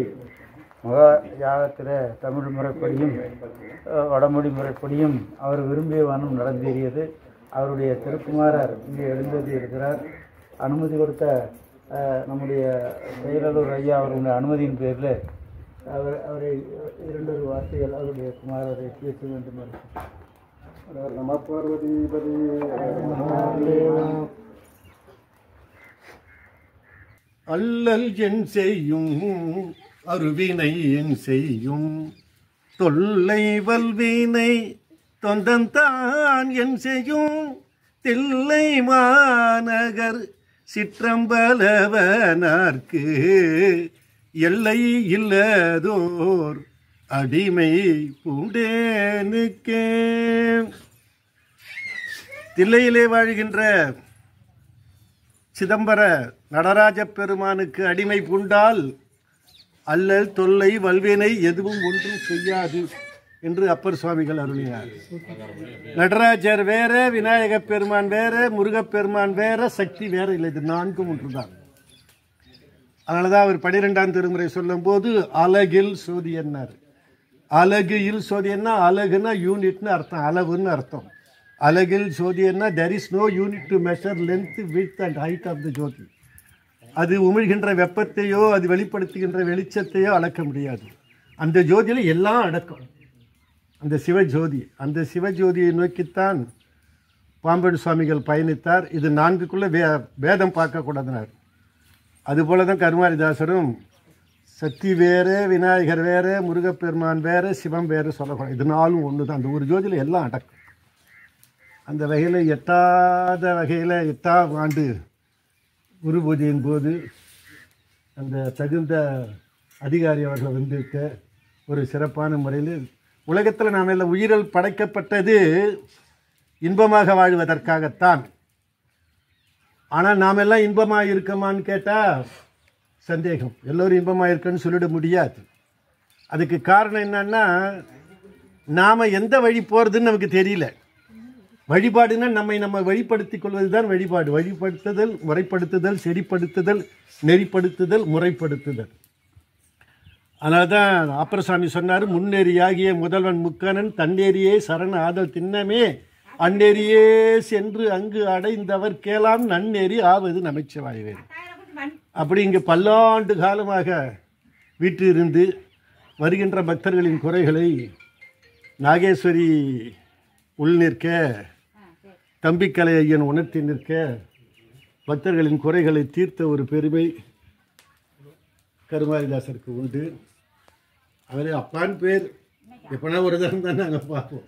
மகா யாகத்தில் தமிழ் முறைப்படியும் வடமொழி முறைப்படியும் அவர் விரும்பிய வண்ணம் நடந்தேறியது. அவருடைய திருக்குமாரர் இங்கே எழுந்தது இருக்கிறார். அனுமதி கொடுத்த நம்முடைய செயலூர் ஐயா அவருடைய அனுமதியின் பேரில் அவரை 2 வார்த்தைகள் அவருடைய குமாரரை பேச வேண்டும் என்று. நம பார்வதிபதி. அல்லல் என் செய்யும் அருவினை என் செய்யும் தொல்லை வல்வினை தொந்தந்தான் என் செய்யும் தில்லை மாநகர் சிற்றம்பலவனார்க்கு எல்லை இல்லதோர் அடிமை பூண்டேனுக்கே. தில்லையிலே வாழ்கின்ற சிதம்பர நடராஜ பெருமானுக்கு அடிமை பூண்டால் அல்லல் தொல்லை வல்வினை எதுவும் ஒன்றும் செய்யாது என்று அப்பர் சுவாமிகள் அருளினார். நடராஜர் வேற, விநாயக பெருமான் வேற, முருகப்பெருமான் வேற, சக்தி வேற இல்லை. இது 4ம் ஒன்றுதான். அதனாலதான் அவர் 12ஆம் திருமுறை சொல்லும் போது அலகில் சோதி என்னார். அலகில் சோதி என்ன? அலகுனா யூனிட்னு அர்த்தம், அளவுன்னு அர்த்தம். அலகில் சோதி என்ன? there is no unit to measure length, width and height of the ஜோதி. அது உமிழ்கின்ற வெப்பத்தையோ அது வெளிப்படுத்துகின்ற வெளிச்சத்தையோ அளக்க முடியாது. அந்த ஜோதியில் எல்லாம் அடக்கம். அந்த சிவஜோதி, அந்த சிவஜோதியை நோக்கித்தான் பாம்பன் சுவாமிகள் பயணித்தார். இது 4க்குள்ள வேதம் பார்க்கக்கூடாதுனார். அதுபோல தான் கருமாரிதாசரும் சக்தி வேறு, விநாயகர் வேறு, முருகப்பெருமான் வேறு, சிவம் வேறு சொல்லக்கூடாது. இது 4ம் ஒன்று தான். அந்த ஒரு ஜோதியில் எல்லாம் அடக்கம். அந்த வகையில் 8ஆம் ஆண்டு குரு பூஜையின் போது அந்த தகுந்த அதிகாரி அவர்கள் வந்திருக்க ஒரு சிறப்பான முறையில் உலகத்தில் நாம் எல்லாம் உயிரில் படைக்கப்பட்டது இன்பமாக வாழ்வதற்காகத்தான். ஆனால் நாம் எல்லாம் இன்பமாக இருக்கமான்னு கேட்டால் சந்தேகம். எல்லோரும் இன்பமாக இருக்குன்னு சொல்லிட முடியாது. அதுக்கு காரணம் என்னன்னா, நாம் எந்த வழி போகிறதுன்னு நமக்கு தெரியல. வழிபாடுன்னா நம்ம வழிப்படுத்திக் கொள்வது தான் வழிபாடு. வழிபடுத்துதல், முறைப்படுத்துதல், செறிப்படுத்துதல், நெறிப்படுத்துதல், முறைப்படுத்துதல். அதனால தான் அப்பரசாமி சொன்னார், முன்னேறியாகிய முதல்வன் முக்கணன் தன்னேரியே சரண ஆதல் திண்ணமே அந்நெறியே சென்று அங்கு அடைந்தவர் கேளாம் நன்னெறி ஆவது நமச்சிவாயவே. அப்படி இங்கு பல்லாண்டு காலமாக வீற்றிருந்து வருகின்ற பக்தர்களின் குறைகளை நாகேஸ்வரி உள்நிற்க, தம்பிக்கலை ஐயன் உணர்த்தி நிற்க, பக்தர்களின் குறைகளை தீர்த்த ஒரு பெருமை கருமாரிதாசருக்கு உண்டு. அவர் அப்பான் பேர் எப்போனா ஒரு தரம் தான் நாங்கள் பார்ப்போம்.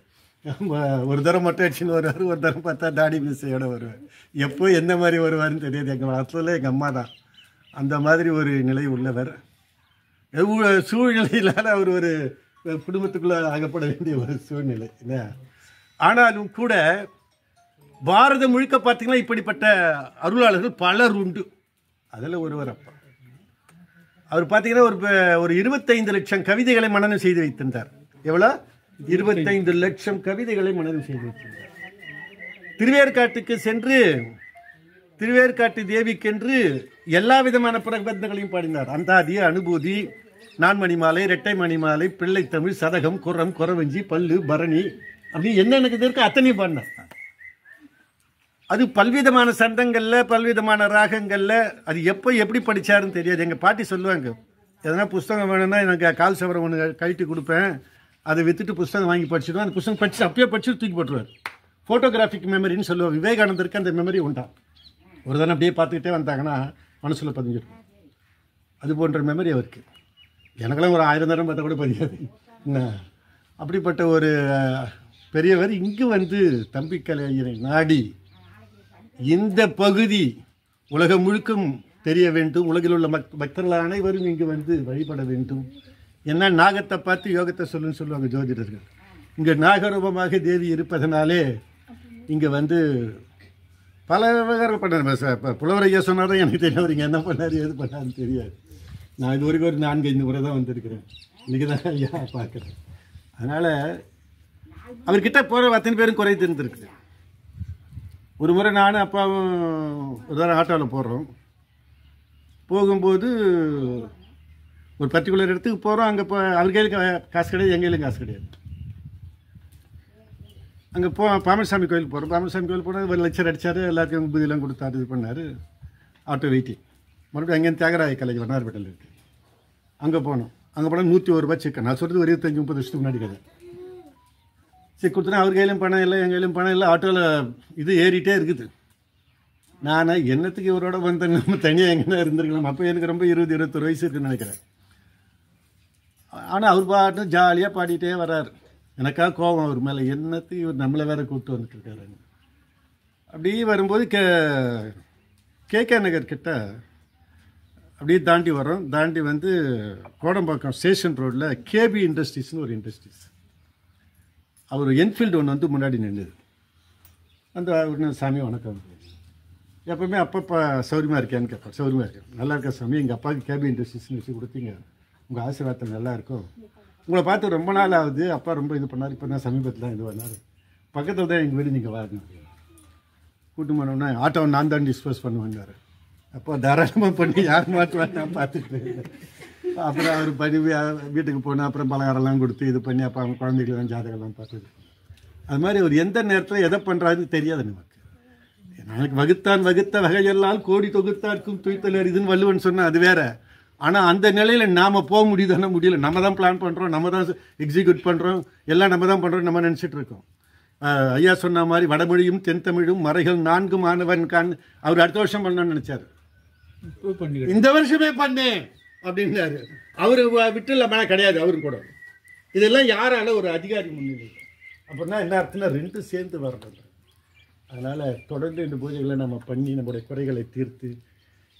ஒரு தரம் மொட்டை அடிச்சுன்னு வருவார், ஒரு தரம் பார்த்தா தாடி மீசையோட வருவார். எப்போ எந்த மாதிரி வருவார்னு தெரியாது. எங்கள் வளர்த்துல எங்கள் அம்மா தான் அந்த மாதிரி ஒரு நிலை உள்ளவர். சூழ்நிலையிலான அவர் ஒரு குடும்பத்துக்குள்ளே அகப்பட வேண்டிய ஒரு சூழ்நிலை இல்லை. ஆனாலும் கூட பாரதம் முழுக்க பார்த்தீங்கன்னா இப்படிப்பட்ட அருளாளர்கள் பலர் உண்டு. அதில் ஒருவர் அப்பா. அவர் பார்த்தீங்கன்னா ஒரு 25 லட்சம் கவிதைகளை மனனம் செய்து வைத்திருந்தார். எவ்வளோ? 25 லட்சம் கவிதைகளை மனதில் செய்து வைத்திருந்தார். திருவேற்காட்டுக்கு சென்று திருவேற்காட்டு தேவிக்கென்று எல்லா விதமான பிரபந்தங்களையும் பாடினார். அந்தாதி, அனுபூதி, நான்மணிமாலை, இரட்டை மணிமாலை, பிள்ளை தமிழ், சதகம், குரம், குறவஞ்சி, பல்லு, பரணி அப்படி என்னென்ன இருக்கு அத்தனையும் பாடினார். அது பல்விதமான சந்தங்கள்ல பல்விதமான ராகங்கள்ல அது எப்போ எப்படி படிச்சாருன்னு தெரியாது. எங்க பாட்டி சொல்லுவாங்க, எதனா புஸ்தகம் வேணும்னா எனக்கு கால் சவரம் ஒன்று கழட்டி கொடுப்பேன், அதை வித்துட்டு புஸ்தகம் வாங்கி படிச்சிடுவேன். அந்த புஸ்தகம் படிச்சு அப்பயே படிச்சு தூக்கி போட்டுருவார். ஃபோட்டோகிராஃபிக் மெமரின்னு சொல்லுவார். விவேகானந்தருக்கு அந்த மெமரி உண்டா. ஒரு தானே அப்படியே பார்த்துக்கிட்டே வந்தாங்கன்னா மனசில் பதிஞ்சிருக்கும். அது போன்ற மெமரி அவருக்கு. எனக்கெல்லாம் ஒரு 1000 தரம் பார்த்தா கூட பதியாது. என்ன அப்படிப்பட்ட ஒரு பெரியவர் இங்கு வந்து தம்பிக்கலைஞரை நாடி இந்த பகுதி உலகம் முழுக்கும் தெரிய வேண்டும், உலகில் உள்ள பக்தர்கள் அனைவரும் இங்கு வந்து வழிபட வேண்டும். என்ன நாகத்தை பார்த்து யோகத்தை சொல்லுவாங்க ஜோதிடர்கள். இங்கே நாகரூபமாக தேவி இருப்பதனாலே இங்கே வந்து பல விவகாரம் பண்ணார். இப்போ புலவர் ஐயா சொன்னாதான் எனக்கு தெரியும் அவர் இங்கே என்ன பண்ணார் எது பண்ணாருன்னு தெரியாது. நான் இது வரைக்கும் ஒரு 4-5 முறை தான் வந்திருக்கிறேன். இன்றைக்கி தான் ஐயா பார்க்குறேன். அதனால் அவர்கிட்ட போகிற அத்தனை பேரும் குறை தெரிஞ்சிருக்குது. ஒரு முறை நானும் அப்பாவும் ஒரு தடவை ஆட்டோவில் போடுறோம். போகும்போது ஒரு பர்டிகுலர் இடத்துக்கு போகிறோம். அங்கே அவர் கையில் காசு கிடையாது, எங்கள் கையிலும் காசு கிடையாது. அங்கே பாமரசாமி கோயில் போகிறோம். பாமரசாமி கோயில் போனால் ஒரு லட்சம் அடித்தார், எல்லாத்தையும் உபதியெல்லாம் கொடுத்தாரு, இது பண்ணார். Auto waiting. மறுபடியும் அங்கேருந்து தியாகராய கலைஞர் வண்ணார்பேட்டையில் இருக்குது. அங்கே போனோம். அங்கே போனால் 101 ரூபாய் சிக்கன். நான் சொல்கிறது ஒரு 25-30 வருஷத்துக்கு முன்னாடி கதை. சரி கொடுத்தனா அவர் கையிலும் பணம் இல்லை, எங்கள் கையிலும் பணம் இல்லை. ஆட்டோவில் இது ஏறிட்டே இருக்குது. நான் என்னத்துக்கு இவரோட வந்து நம்ம தனியாக எங்கன்னா இருந்திருக்கலாம். அப்போ எனக்கு ரொம்ப 20-21 வயசு இருக்குன்னு நினைக்கிறேன். ஆனால் அவர் பாட்டு ஜாலியாக பாடிட்டே வர்றார். எனக்காக கோபம் அவர் மேலே, என்னத்துக்கு இவர் நம்மளை வேற கூப்பிட்டு வந்துட்டு இருக்காரு. அப்படியே வரும்போது கேகே நகர் கிட்ட அப்படியே தாண்டி வரோம். தாண்டி வந்து கோடம்பாக்கம் ஸ்டேஷன் ரோட்டில் கேபி இண்டஸ்ட்ரீஸ்னு ஒரு இண்டஸ்ட்ரீஸ். அவர் என்ஃபீல்டு ஒன்று வந்து முன்னாடி நின்றுது. அந்த உடனே சாமி வணக்கம், எப்பவுமே அப்பப்போ சௌரியமாக இருக்கேன்னு கேட்பேன். சௌரியமாக இருக்கேன், நல்லா இருக்கா சாமி, எங்கள் அப்பாவுக்கு கேபி இண்டஸ்ட்ரீஸ்னு வச்சு கொடுத்தீங்க, உங்கள் ஆசீர்வாதம் நல்லா இருக்கும், உங்களை பார்த்து ரொம்ப நாள் ஆகுது, அப்பா ரொம்ப இது பண்ணார், இப்போ தான் சமீபத்தில் தான் இது பண்ணார், பக்கத்தில் தான் எங்கள் வீடு, நீங்கள் வாங்க கூட்டு போனோம்னா ஆட்டோவை நான் தான் டிஸ்போஸ் பண்ணுவேங்காரு. அப்போ தாராளமாக பண்ணி யார் மாட்டுவான்னு நான் பார்த்துட்டு அப்புறம் அவர் பண்ணி வீட்டுக்கு போனால் அப்புறம் பலகாரம்லாம் கொடுத்து இது பண்ணி அப்போ அவங்க குழந்தைகள்லாம் ஜாதகம்லாம் பார்த்துது. அது மாதிரி அவர் எந்த நேரத்தில் எதை பண்ணுறாருன்னு தெரியாது நமக்கு. நாளைக்கு வகுத்த வகையெல்லாம் கோடி தொகுத்தார்க்கும் துய்த்தல் இதுன்னு வள்ளுவன் சொன்னால் அது வேற. ஆனால் அந்த நிலையில் நாம் போக முடியுதானே முடியல. நம்ம தான் பிளான் பண்ணுறோம், நம்ம தான் எக்ஸிக்யூட் பண்ணுறோம், எல்லாம் நம்ம தான் பண்ணுறோம், நம்ம நினச்சிட்டு இருக்கோம். ஐயா சொன்ன மாதிரி வடமொழியும் தென்தமிழும் மறைகள் 4 மாணவன் கான் அவர் அடுத்த வருஷம் பண்ணணும்னு நினச்சார். இந்த வருஷமே பண்ணேன் அப்படின்னாரு. அவர் விட்டுல மேலே கிடையாது அவரும் கூட. இதெல்லாம் யாரால ஒரு அதிகாரி முன்னிலை அப்படின்னா என்ன அர்த்தம்னா 2 சேர்ந்து வரணும். அதனால் தொடர்ந்து இந்த பூஜைகளை நம்ம பண்ணி நம்முடைய குறைகளை தீர்த்து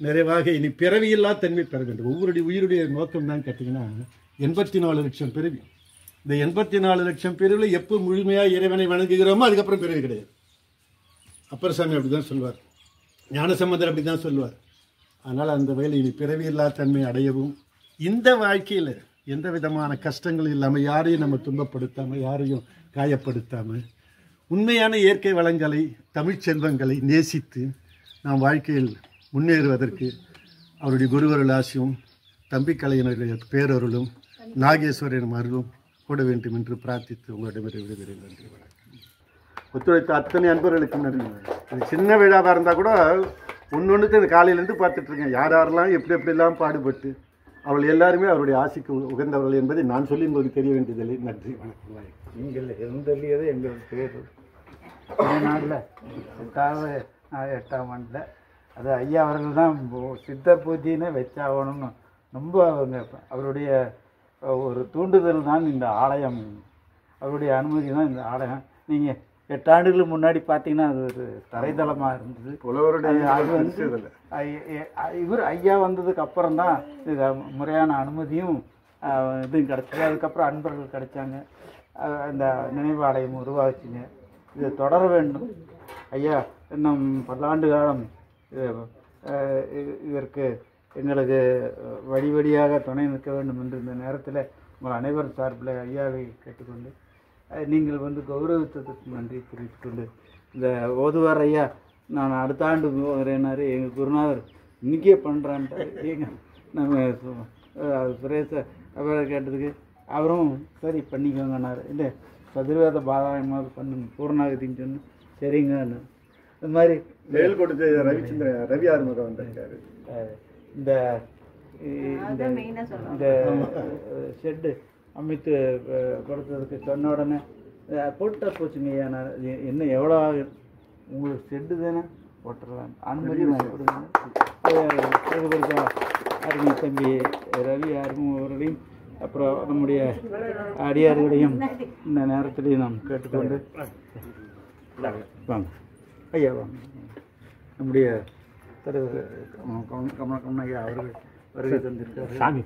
நிறைவாக இனி பிறவியில்லா தன்மை பெற வேண்டும். ஒவ்வொருடைய உயிருடைய நோக்கம் தான் கேட்டிங்கன்னா 84 லட்சம் பிறவி. இந்த 84 லட்சம் பிறவியில் எப்போ முழுமையாக இறைவனை வணங்குகிறோமோ அதுக்கப்புறம் பிறவி கிடையாது. அப்பர் சாமி அப்படி தான் சொல்வார், ஞானசம்பந்தர் அப்படி தான் சொல்வார். அதனால் அந்த வகையில் இனி பிறவியில்லா தன்மை அடையவும், இந்த வாழ்க்கையில் எந்த விதமான கஷ்டங்களும் இல்லாமல், யாரையும் நம்ம துன்பப்படுத்தாமல், யாரையும் காயப்படுத்தாமல், உண்மையான இயற்கை வளங்களை தமிழ் செல்வங்களை நேசித்து நாம் வாழ்க்கையில் முன்னேறுவதற்கு அவருடைய குருவருள் ஆசியும் தம்பிக்கலையினுடைய பேரருளும் நாகேஸ்வரன் அருளும் கூட வேண்டும் என்று பிரார்த்தித்து உங்களிடமிருந்து விடுகிறேன். நன்றி, வணக்கம். ஒத்துழைத்த அத்தனை அன்பர்களுக்கும் நன்றி. இது சின்ன விழாவாக இருந்தால் கூட ஒன்று இந்த காலையிலேருந்து பார்த்துட்ருக்கேன், யார் யாரெல்லாம் எப்படிலாம் பாடுபட்டு அவள் எல்லாருமே அவருடைய ஆசைக்கு உகந்தவர்கள் என்பதை நான் சொல்லி உங்களுக்கு தெரிய வேண்டியதில்லை. நன்றி, வணக்கம். நீங்கள் இருந்தல்லியது எங்கள் பேர் நாளில் 8ஆம் ஆண்டில் அது ஐயா அவர்கள் தான் சித்தர் பூஜைன்னு வச்சாகணும்னு ரொம்ப அவருடைய ஒரு தூண்டுதல் தான் இந்த ஆலயம், அவருடைய அனுமதி தான் இந்த ஆலயம். நீங்கள் 8 ஆண்டுகளுக்கு முன்னாடி பார்த்தீங்கன்னா அது ஒரு தரைதளமாக இருந்தது. அது வந்து இவர் ஐயா வந்ததுக்கு அப்புறம் தான் இது முறையான அனுமதியும் இதுவும் கிடச்சிது. அதுக்கப்புறம் அன்பர்கள் கிடைச்சாங்க, அந்த நினைவு ஆலயம் உருவாச்சுங்க. இது தொடர வேண்டும். ஐயா இன்னும் 10 ஆண்டு காலம் இதற்கு எங்களுக்கு வழி வழியாக துணை நிற்க வேண்டும் என்று இந்த நேரத்தில் உங்கள் அனைவரும் சார்பில் ஐயாவை கேட்டுக்கொண்டு நீங்கள் வந்து கௌரவித்ததற்கு நன்றி தெரிவித்துக் கொண்டு இந்த ஓதுவார் ஐயா நான் அடுத்த ஆண்டு வரேன்னாரு. எங்கள் குருநாதர் இன்றைக்கே பண்ணுறான்ட்டு எங்கள் நம்ம சுரேஷ அவரை கேட்டதுக்கு அவரும் சரி பண்ணிக்கோங்கன்னாரு. இல்லை சதுர்வேத பாராயணமாக பண்ணுங்க பூர்ணாகதின்னு சொன்னேன். சரிங்கன்னு இந்த மாதிரி மேல் கொடுத்து ரவி ஆறுமுகம் வந்திருக்காரு. இந்த இந்த ஷெட்டு அமைத்து கொடுத்ததுக்கு சொன்ன உடனே போட்டா போச்சுங்க ஐயா. நான் என்ன எவ்வளோ உங்களுக்கு ஷெட்டு தானே போட்டுடலாம் அனுமதி நான் கொடுங்க. அருமை தம்பி ரவி ஆறுமுகம் அவர்களையும் அப்புறம் நம்முடைய அடியார்களையும் இந்த நேரத்திலையும் நாம் கேட்டுக்கொண்டு வாங்க ஐயா வாங்க. நம்முடைய தலைவர் கமலக்கண்ணன் ஐயா அவர்கள் வருகை தந்திருக்காரு. சாமி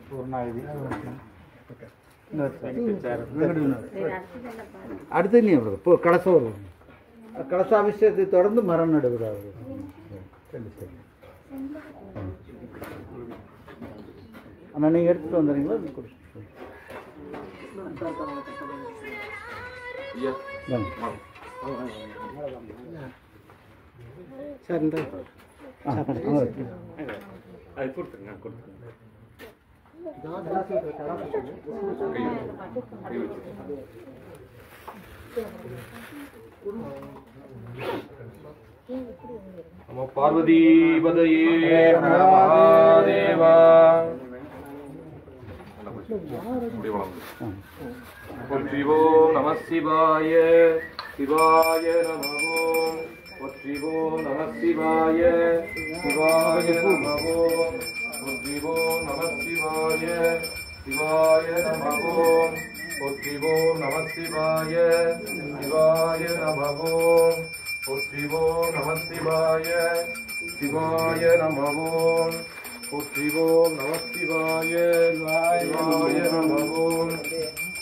பூர்ணாகதி அடுத்து நீ அவர்கள் இப்போ கலசம் வருவோம். கலசாபிஷேகத்தை தொடர்ந்து மரம் நடுகிறார். சரி சரி அண்ணா நீங்கள் எடுத்துகிட்டு வந்துடுறீங்களா? சார் இந்த நம பார்வதீபதையே மகாதேவா. போற்றிவோம் நம சிவாய சிவாய நமவோம். போற்றிவோம் நம சிவாய சிவாய நமவோம். போற்றிவோம் நம சிவாய சிவாய நமவோம். போற்றிவோம் நம சிவாய சிவாய நமவோம். போற்றிவோம் நம சிவாய சிவாய நமவோம். போற்றிவோம் நம சிவாய சிவாய நமவோம்.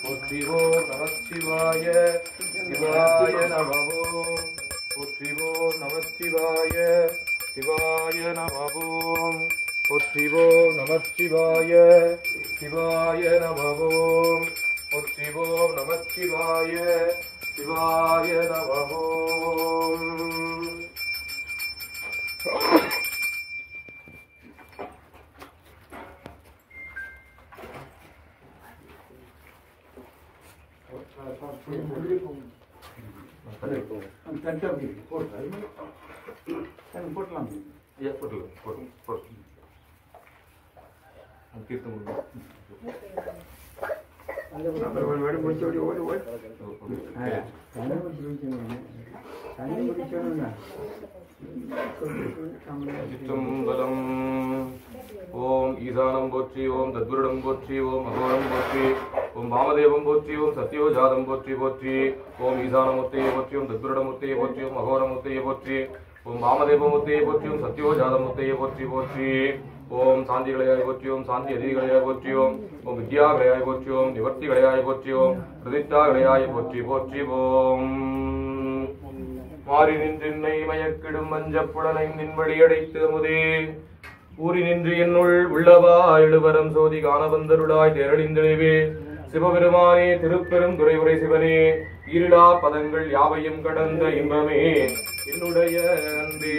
போற்றிவோம் நம சிவாய சிவாய நமவோம். போற்றிவோம் நம சிவாய சிவாய நமவோம். போற்றிவோம் நம சிவாய சிவாய நமவோம். போற்றிவோம் நம சிவாய சிவாய நமவோம். போட்டலாம் சிற்றம்பலம். ஓம் ஈசானம் போற்றி, ஓம் தத்குருடம் போற்றி, ஓம் அகோரம் போற்றி, ஓம் வாமதேவம் போற்றி, ஓம் சத்யோஜாதம் போற்றி போற்றி. ஓம் ஈசானமூர்த்தியை போற்றி, ஓம் தத்குருடமூர்த்தியை போற்றி, ஓம் அகோரமூர்த்தியை போற்றி, ஓம் வாமதேவமூர்த்தியை போற்றி, ஓம் சத்யோஜாதமூர்த்தியை போற்றி போற்றி. ஓம் சாந்தி கலையாய் போற்றி, ஓம் சாந்தி அதிகளையாய் போற்றி, ஓம் வித்யா கலையாய் போற்றி, ஓம் நிவர்த்தி கலையாய் போற்றி, ஓம் பிரதிஷ்டா கலையாய் போற்றி போற்றி. ஓம் மாறி நின்றென்னை மயக்கிடும் மஞ்சப்புடனை நின்வழி அடைத்து முதே ஊறி நின்று என்னுள் உள்ளவா எழுவரம் சோதி காணவந்தருளாய் தேரழிந்தெழுவே. சிவபெருமானே திருப்பெரும் துறையுரை சிவனே இருளா பதங்கள் யாவையும் கடந்த இன்பமே என்னுடைய அன்பே.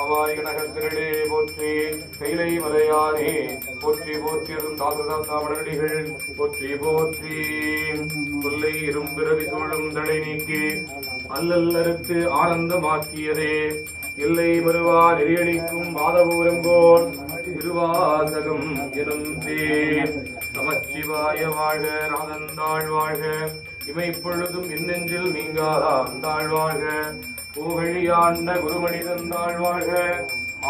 ஆவாய் கனகத்திரளே போற்றி, கைலை மலையானே போற்றி போற்றியதும் தாசுதாமடடிகள் போற்றி போற்றி. சொல்லை இரும்பிறவி சூழும் தடை நீக்கி அல்லல்லறுத்து ஆனந்தமாக்கியதே எல்லை மறுவா நெறியளிக்கும் மாதபூரங்கோன் திருவாசகம் எனும் தேன். நமச்சிவாய வாழ்க, நாதந்தாள் வாழ்க, இமைப்பொழுதும் இன்னெஞ்சில் நீங்காதான் தாழ்வாழ்க. பூகழியாண்ட குருமணிதந்தாள் வாழ்க,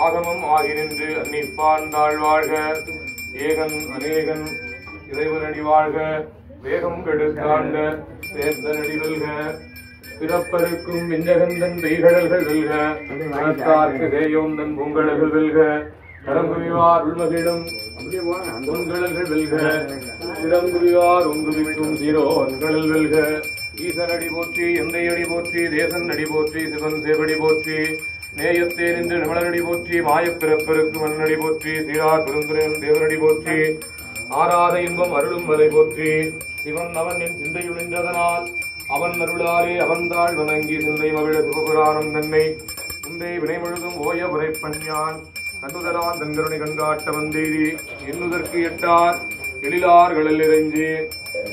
ஆகமம் ஆகி நின்று அன்னிப்பான் தாழ்வாழ்க. ஏகன் அநேகன் இறைவனடி வாழ்க, வேகம் கெடுத்தாண்ட சேர்ந்தனடி வெல்க. பிறப்பருக்கும் விஞ்சகந்தன் பெய்கடல்கள் வெல்க, மனத்தார்க்கு தேயோந்தன் பூங்கடல்கள் வெல்க. கடம்புவிவார் உள்மகிழும் உண்கடல்கள் வெல்க, சிறங்குவிவார் உங்குவிக்கும் சீரோ அன்கடல் வெல்க. ஈசனடி போற்றி, எந்தையடி போற்றி, தேசன் அடி போற்றி, சிவன் சேவடி போற்றி, நேயத்தே நின்று நிமலனடி போற்றி, மாயப் பிறப்பருக்கு மன்னடி போற்றி, சீரார் பெருந்துரையன் தேவனடி போற்றி, ஆராத இன்பம் அருளும் வரை போற்றி சிவன் அவன் என் சிந்தையுள் நின்றதனால் அவன் அருளாலே அவன்தாள் வணங்கி சிந்தை மகிழ சிவபுராணம் தன்னை முந்தை வினை முழுதும் ஓய உரைப்பஞ்சான் கண்டுதலான் தங்கருணை கண்காட்ட வந்தெய்தி எண்ணுதற்கு எட்டார் எழிலார்களில் இறைஞ்சி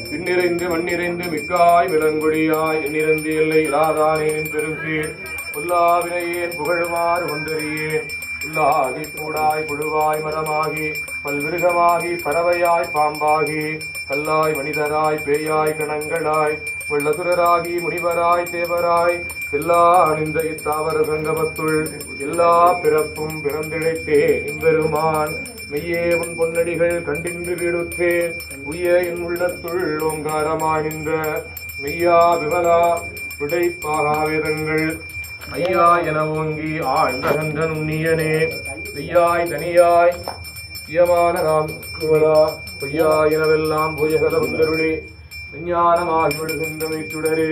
பின்னிறைந்து மண்ணிறைந்து மிக்காய் விலங்குடியாய் எண்ணிறந்து எல்லை இராதானேன் பெருசீர் புல்லாவினையேன் புகழுமாறு கொண்டறியேன் புல்லாகி கூடாய் புழுவாய் மரமாகி பல்விருகமாகி பறவையாய் பாம்பாகி கல்லாய் மனிதராய் பேயாய் கணங்களாய் வெள்ளசுரராகி முனிவராய் தேவராய் எல்லா அணிந்த இத்தாவர சங்கமத்துள் எல்லா பிறப்பும் பிறந்திழைத்தே இம்பெருமான் மெய்யே உன் பொன்னடிகள் கண்டின்று வீடுற்றேன் உய்ய என் உள்ளத்துள் ஓங்காரமாய் நின்ற மெய்யா விமலா விடைப்பாகா வேதங்கள் ஐயா என ஓங்கி ஆழ்ந்த கண்டன் உன்னியனே மெய்யாய் தனியாய் இயமான நாம் குவலா பொய்யா எனவெல்லாம் பூஜகல உந்தருளே விஞ்ஞானமாகி விடுகின்றமை சுடரே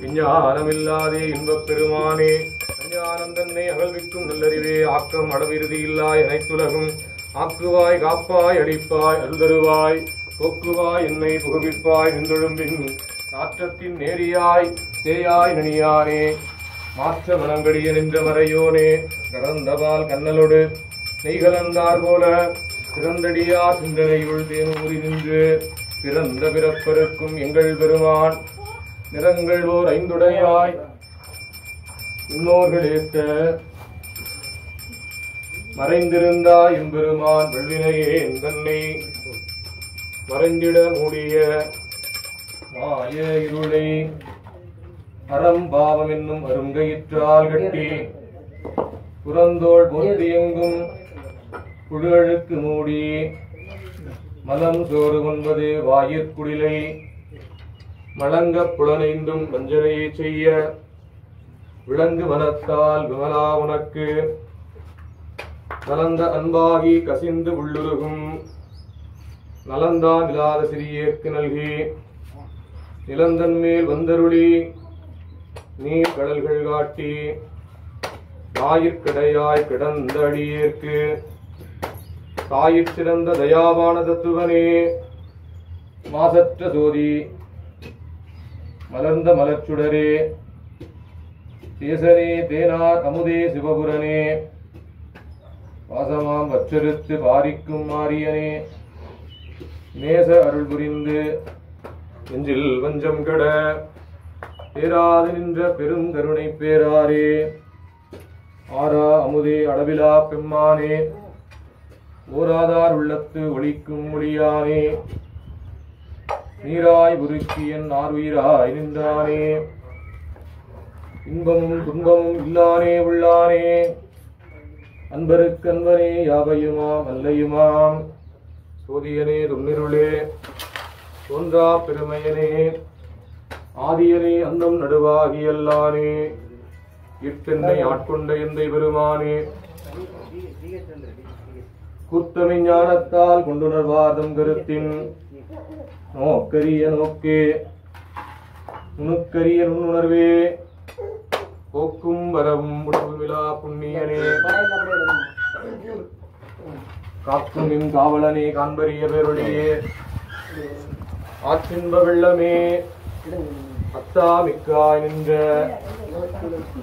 விஞ்ஞானமில்லாதே இன்பப் பெருமானே விஞ்ஞானம் தன்னை அகழ்விக்கும் நல்லறிவே ஆக்கம் அளவிறுதி இல்லாய் அனைத்துலகும் ஆக்குவாய் காப்பாய் அடிப்பாய் அருதருவாய் போக்குவாய் என்னை புகுவிப்பாய் நின்றொழும்பின் நாற்றத்தின் நேரியாய் சேயாய் நனியானே மாற்ற மனங்கடிய நின்ற மறையோனே கடந்தபால் கண்ணலோடு நெய்கலந்தார் போல பிறந்தடியா சிந்தனையுள் தேனூறி நின்று பிறந்த பிறப்பருக்கும் எங்கள் பெருமான் நிறங்கள் ஓர் ஐந்துடையாய் இன்னோர்களேற்க மறைந்திருந்தாய் எம்பெருமான் வெள்வினையே தன்னை மறைந்திட மூடிய மாய இருளை அறம் பாவம் என்னும் அருங்கயிற்றால் கட்டி புறந்தோள் போர்த்தி எங்கும் புழுஅழுக்கு மூடி மலம் சோறு ஒன்பது வாயிற்குடிலை மலங்க புலனைந்தும் வஞ்சனையை செய்ய விளங்கு மனத்தால் விமலா உனக்கு கலந்த அன்பாகி கசிந்து உள்ளுருகும் நலந்தான் இல்லாத சிறியேற்கு நல்கி நிலந்தன் மேல் வந்தருளி நீர் கடல்கள் காட்டி ஞாயிற்கிடையாய் கிடந்த அடியேற்கு தாயிற் சிறந்த தயாவான தத்துவனே மாசற்ற சோதி மலர்ந்த மலர்ச்சுடரே தேசனே தேனார் அமுதே சிவபுரனே வாசமாம் வற்றெடுத்து பாரிக்கும் மாரியனே நேச அருள் புரிந்து நெஞ்சில் வஞ்சம் கெட பேராது நின்ற பெருங்கருணை பேராரே ஆரா அமுதே அளவிலா பெம்மானே ஓராதார் உள்ளத்து ஒளிக்கும் மொழியானே நீராய் உருக்கியன் ஆர்வீராய் நின்றானே இன்பமும் துன்பமும் இல்லானே உள்ளானே அன்பருக்கு அன்பனே யாவையுமாம் அல்லையுமாம் சோதியனே துன்னிருளே தோன்றா பெருமையனே ஆதியனே அந்தம் நடுவாகியல்லானே இட்டென்னை ஆட்கொண்ட எந்தை பெருமானே கூத்தமை ஞானத்தால் கொண்டுணர்வாதம் கருத்தின் நோக்கரிய நோக்கே நுணுக்கரிய நுண்ணுணர்வே போக்கும் வரவும் உடவுமிலா புண்ணியனே காக்கும் என் காவலனே காண்பரிய பேரொழியே ஆற்றின்ப வெள்ளமே அத்தா மிக்காய் நின்ற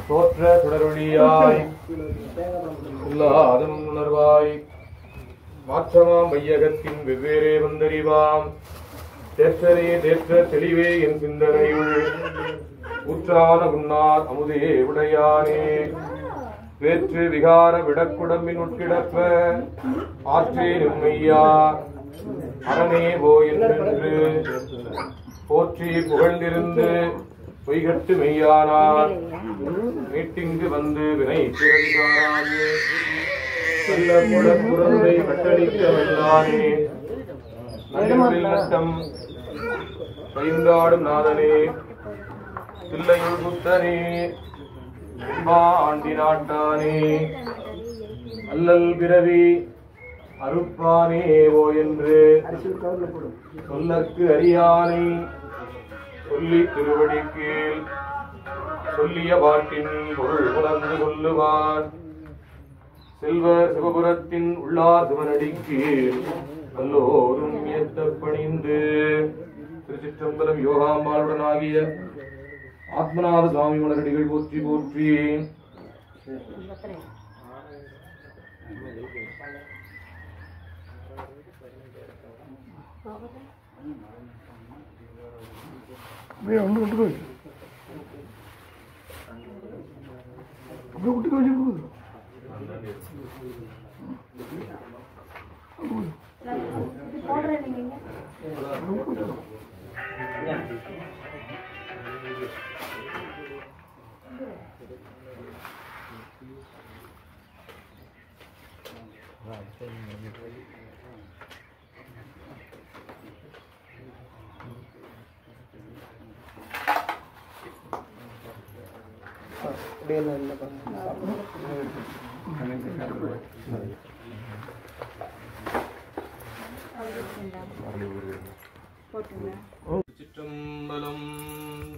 தோற்ற சுடரொழியாய் உள்ளாதம் உணர்வாய் மாற்றமாம் வையகத்தின் வெவ்வேறே வந்தறிவாம் தேற்றரே தேற்ற தெளிவே என் சிந்தனையுள் ஊற்றான உன்னார் அமுதே உடையானே வேற்று விகார விடக்குடம்பின் உட்கிடப்ப ஆற்றே நிம்மையா அரணே போ என்று போற்றி புகழ்ந்திருந்து பொய்கட்டு மெய்யானார் மீட்டிங்கு வந்து வினை பிறந்தானே குழந்தை கட்டளிக்க வல்லானே நட்டம் பைந்தாடும் நாதனே பிள்ளையுள் புத்தனே ஆண்டி நாட்டானே அல்லல் பிறவி அருப்பானே ஓ என்று சொல்லற்கு அறியானை சொல்லி திருவடி கீழ் சொல்லிய பாட்டின் பொருள் உணர்ந்து கொள்ளுவான் செல்வர் சிவபுரத்தின் உள்ளார் சிவனடி கீழ் நல்லோரும் சிற்றம்பலம் யோகாம்பாளுடனாகிய ஆத்மநாத சுவாமி மலரடிகள் போற்றி போற்றி. சிற்றம்பலம்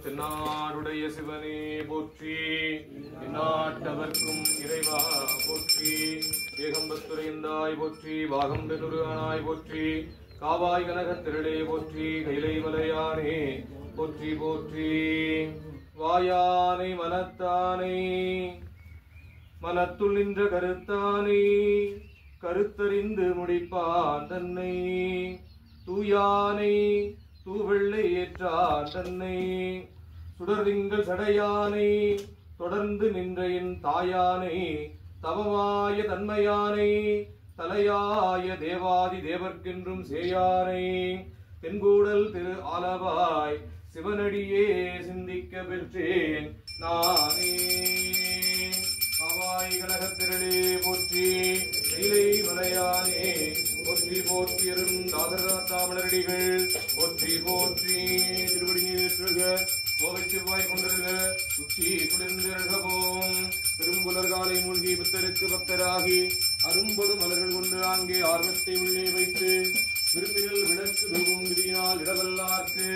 தென்னாடுடைய சிவனே போற்றி, எந்நாட்டவர்க்கும் இறைவா போற்றி, ஏகம்பத்துரைந்தாய் போற்றி, பாகம் பெருகானாய் போற்றி, காவாய் கனகத் திரளே போற்றி, கைலை மலையானே போற்றி போற்றி. வாயானை மனத்தானை மனத்துள் நின்ற கருத்தானை கருத்தறிந்து முடிப்பான் தன்னை, தூயானை தூவெள்ளை ஏற்றான் தன்னை, சுடர்திங்கள் சடையானை தொடர்ந்து நின்ற என் தாயானை, தவமாய தன்மையானை தலையாய தேவாதி தேவர்க்கென்றும் சேயானை, தென்கூடல் திரு ஆலவாய் சிவனடியே சிந்திக்க பெற்றேன் நானே. காவாய் கனகத்திரளே போற்றி, கைலை மலையானே போற்றி போற்றி, தாமலரடிகள் போற்றி போற்றி. திருவடிநீற்றுக கோவை செவ்வாய் கொண்டிருக உச்சி குளிர்ந்திருகவும், திரும்புலர்காலை மூழ்கி புத்தருக்கு பக்தராகி அரும்பொடு மலர்கள் கொண்டு அங்கே ஆர்வத்தை உள்ளே வைத்து, விரும்பினில் விளக்கு தூவும் விதியினால் இடவல்லார்க்கு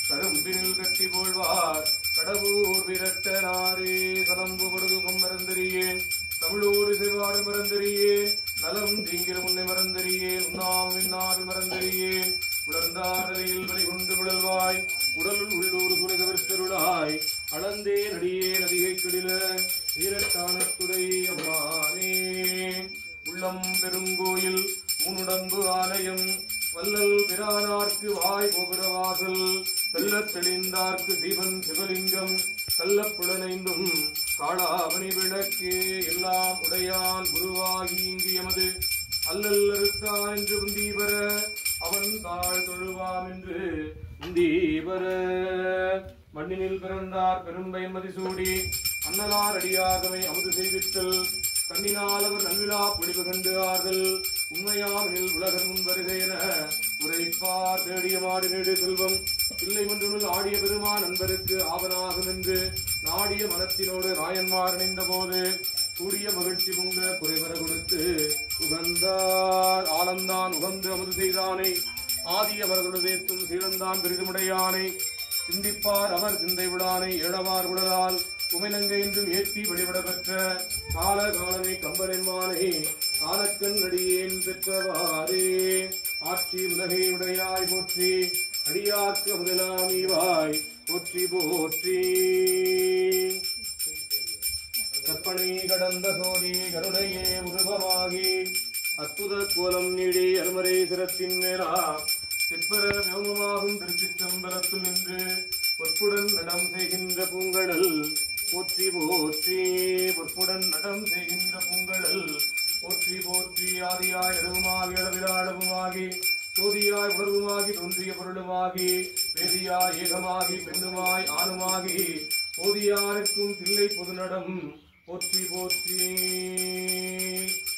கரும்பினில் கட்டி போழ்வார் கடவுர் விரட்டனாரே. சலம்பு படுதுகம் மறந்தறியேன் தமிழோடு செவ்வாறு மறந்தறியேன், நலம் தீங்கிற முன்னை மறந்தறியேன், உண்ணாம் விண்ணாவி மறந்தறியேன், உடர்ந்தார் நிலையில் வழி கொண்டு விழல்வாய் உடல் உள்ளூர் துணை தவிர்த்தருளாய், அளந்தே நடியே நதிகை கிடில வீரட்டானத்துறை அம்மானே. உள்ளம் பெருங்கோயில் உன்னுடம்பு ஆலயம், வல்லல் பிரானார்க்கு வாய் கோபுரவாசல், வெள்ளத் தெளிந்தார்க்கு தீபன் சிவலிங்கம், கள்ளப்புலனைந்தும் காளாமணி விளக்கே, எல்லாம் உடையான் குருவாகி இங்கு எமது அல்லல் அறுத்தான் என்று உந்தீபர, அவன் தாழ் தொழுவாம் என்று உந்தீபர. மண்ணினில் பிறந்தார் பெரும்பயன் மதிசூடி, அன்னலார் அடியாகமை அமுது செய்வித்தல், கண்ணினால் அவர் நல்விழா பிடிவு கண்டு ஆறுதல், உண்மையாமெனில் உலகர் முன் வருக என உரைப்பார் தேடிய மாடு நேடு செல்வம், பிள்ளை மன்றுள் ஆடிய பெருமான் நண்பருக்கு ஆவனாகும் என்று நாடிய மனத்தினோடு நாயன்மார் இணைந்த போது, கூடிய மகிழ்ச்சி பொங்க குறைவர கொடுத்து உகந்தார். ஆனந்தான் உகந்து அமுது செய்தானை, ஆதிய அவர்களுதேத்தும் சீரந்தான் பெரிதுமுடையானை, சிந்திப்பார் அவர் சிந்தை விடானை, ஏழவார் உடலால் உமைநங்கை என்றும் ஏற்றி வழிபட பெற்ற கால காலனை கம்பனென்மானை, காலக்கண் அடியேன் பெற்றவாறே. ஆட்சி உலகை உடையாய் போற்றி, அடியார்க்கு முதலாமிவாய் போற்றி போற்றி. கற்பனை கடந்த சோதி கருணையே உருவமாகி, அற்புத கோலம் நீடி அருமறை சிரத்தின் மேலா சிற்பர வியோமமாகும் திருச்சிற்றம்பலத்தில் நின்று பொற்புடன் நடம் செய்கின்ற பூங்கடல் போற்றி போற்றி. பொற்புடன் நடம் செய்கின்ற பூங்கடல் போற்றி போற்றி. ஆதியாய் இடவுமாகி அளவிலாளவுமாகி, சோதியாய் உணர்வுமாகி தோன்றிய பொருளுமாகி, வேதியாய் ஏகமாகி பெண்ணுமாய் ஆணுமாகி, போதியாருக்கும் தில்லை பொதுநடம் போற்றி போற்றி.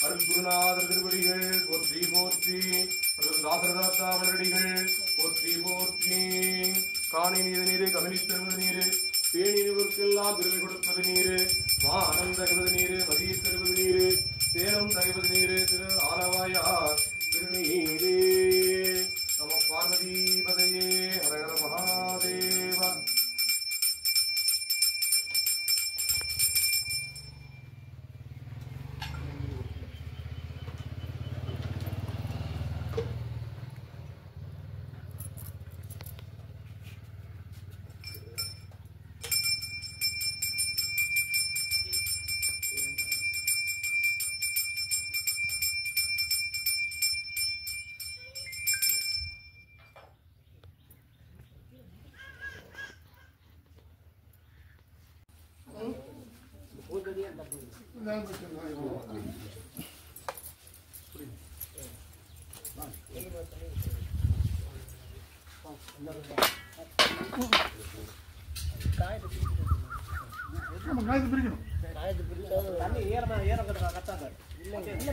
அருள் குருநாதர் திருவடிகள் போற்றி போற்றி. தாசரதாத்தாமலடிகள் போற்றி போற்றி. காணி நீர் நீரு, கமினி தருவது நீரு, பேணினவர்க்கெல்லாம் பெருமை கொடுப்பது நீரு, ஆனந்த தருவது நீரு, மதியை தருவது நீரு, சேலம் தருவது நீரு, திரு ஆலவாயார் திருநீரே. நம பார்வதி பதையே. ஹரஹர மகாதேவா.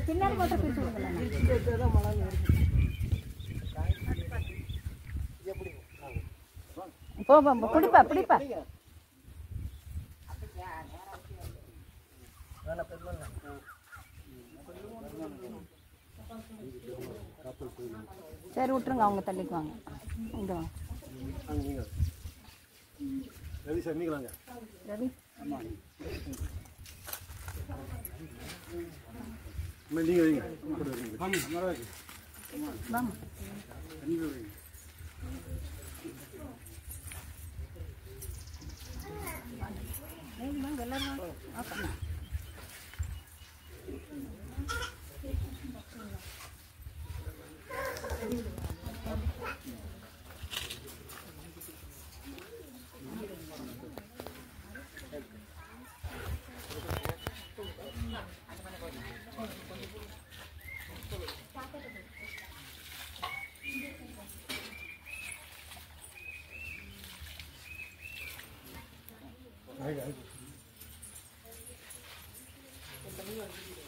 பின்னாடி மட்டும் பிடிப்பா பிடிப்பா சரி விட்டுருங்க, அவங்க தள்ளிக்குவாங்க. இங்க வாங்க ரவி சார், நீங்களாங்க ரவி. நீங்க வைங்க. வாங்க. எல்லாரும்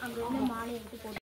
அங்க மாலை எடுத்து போட்டு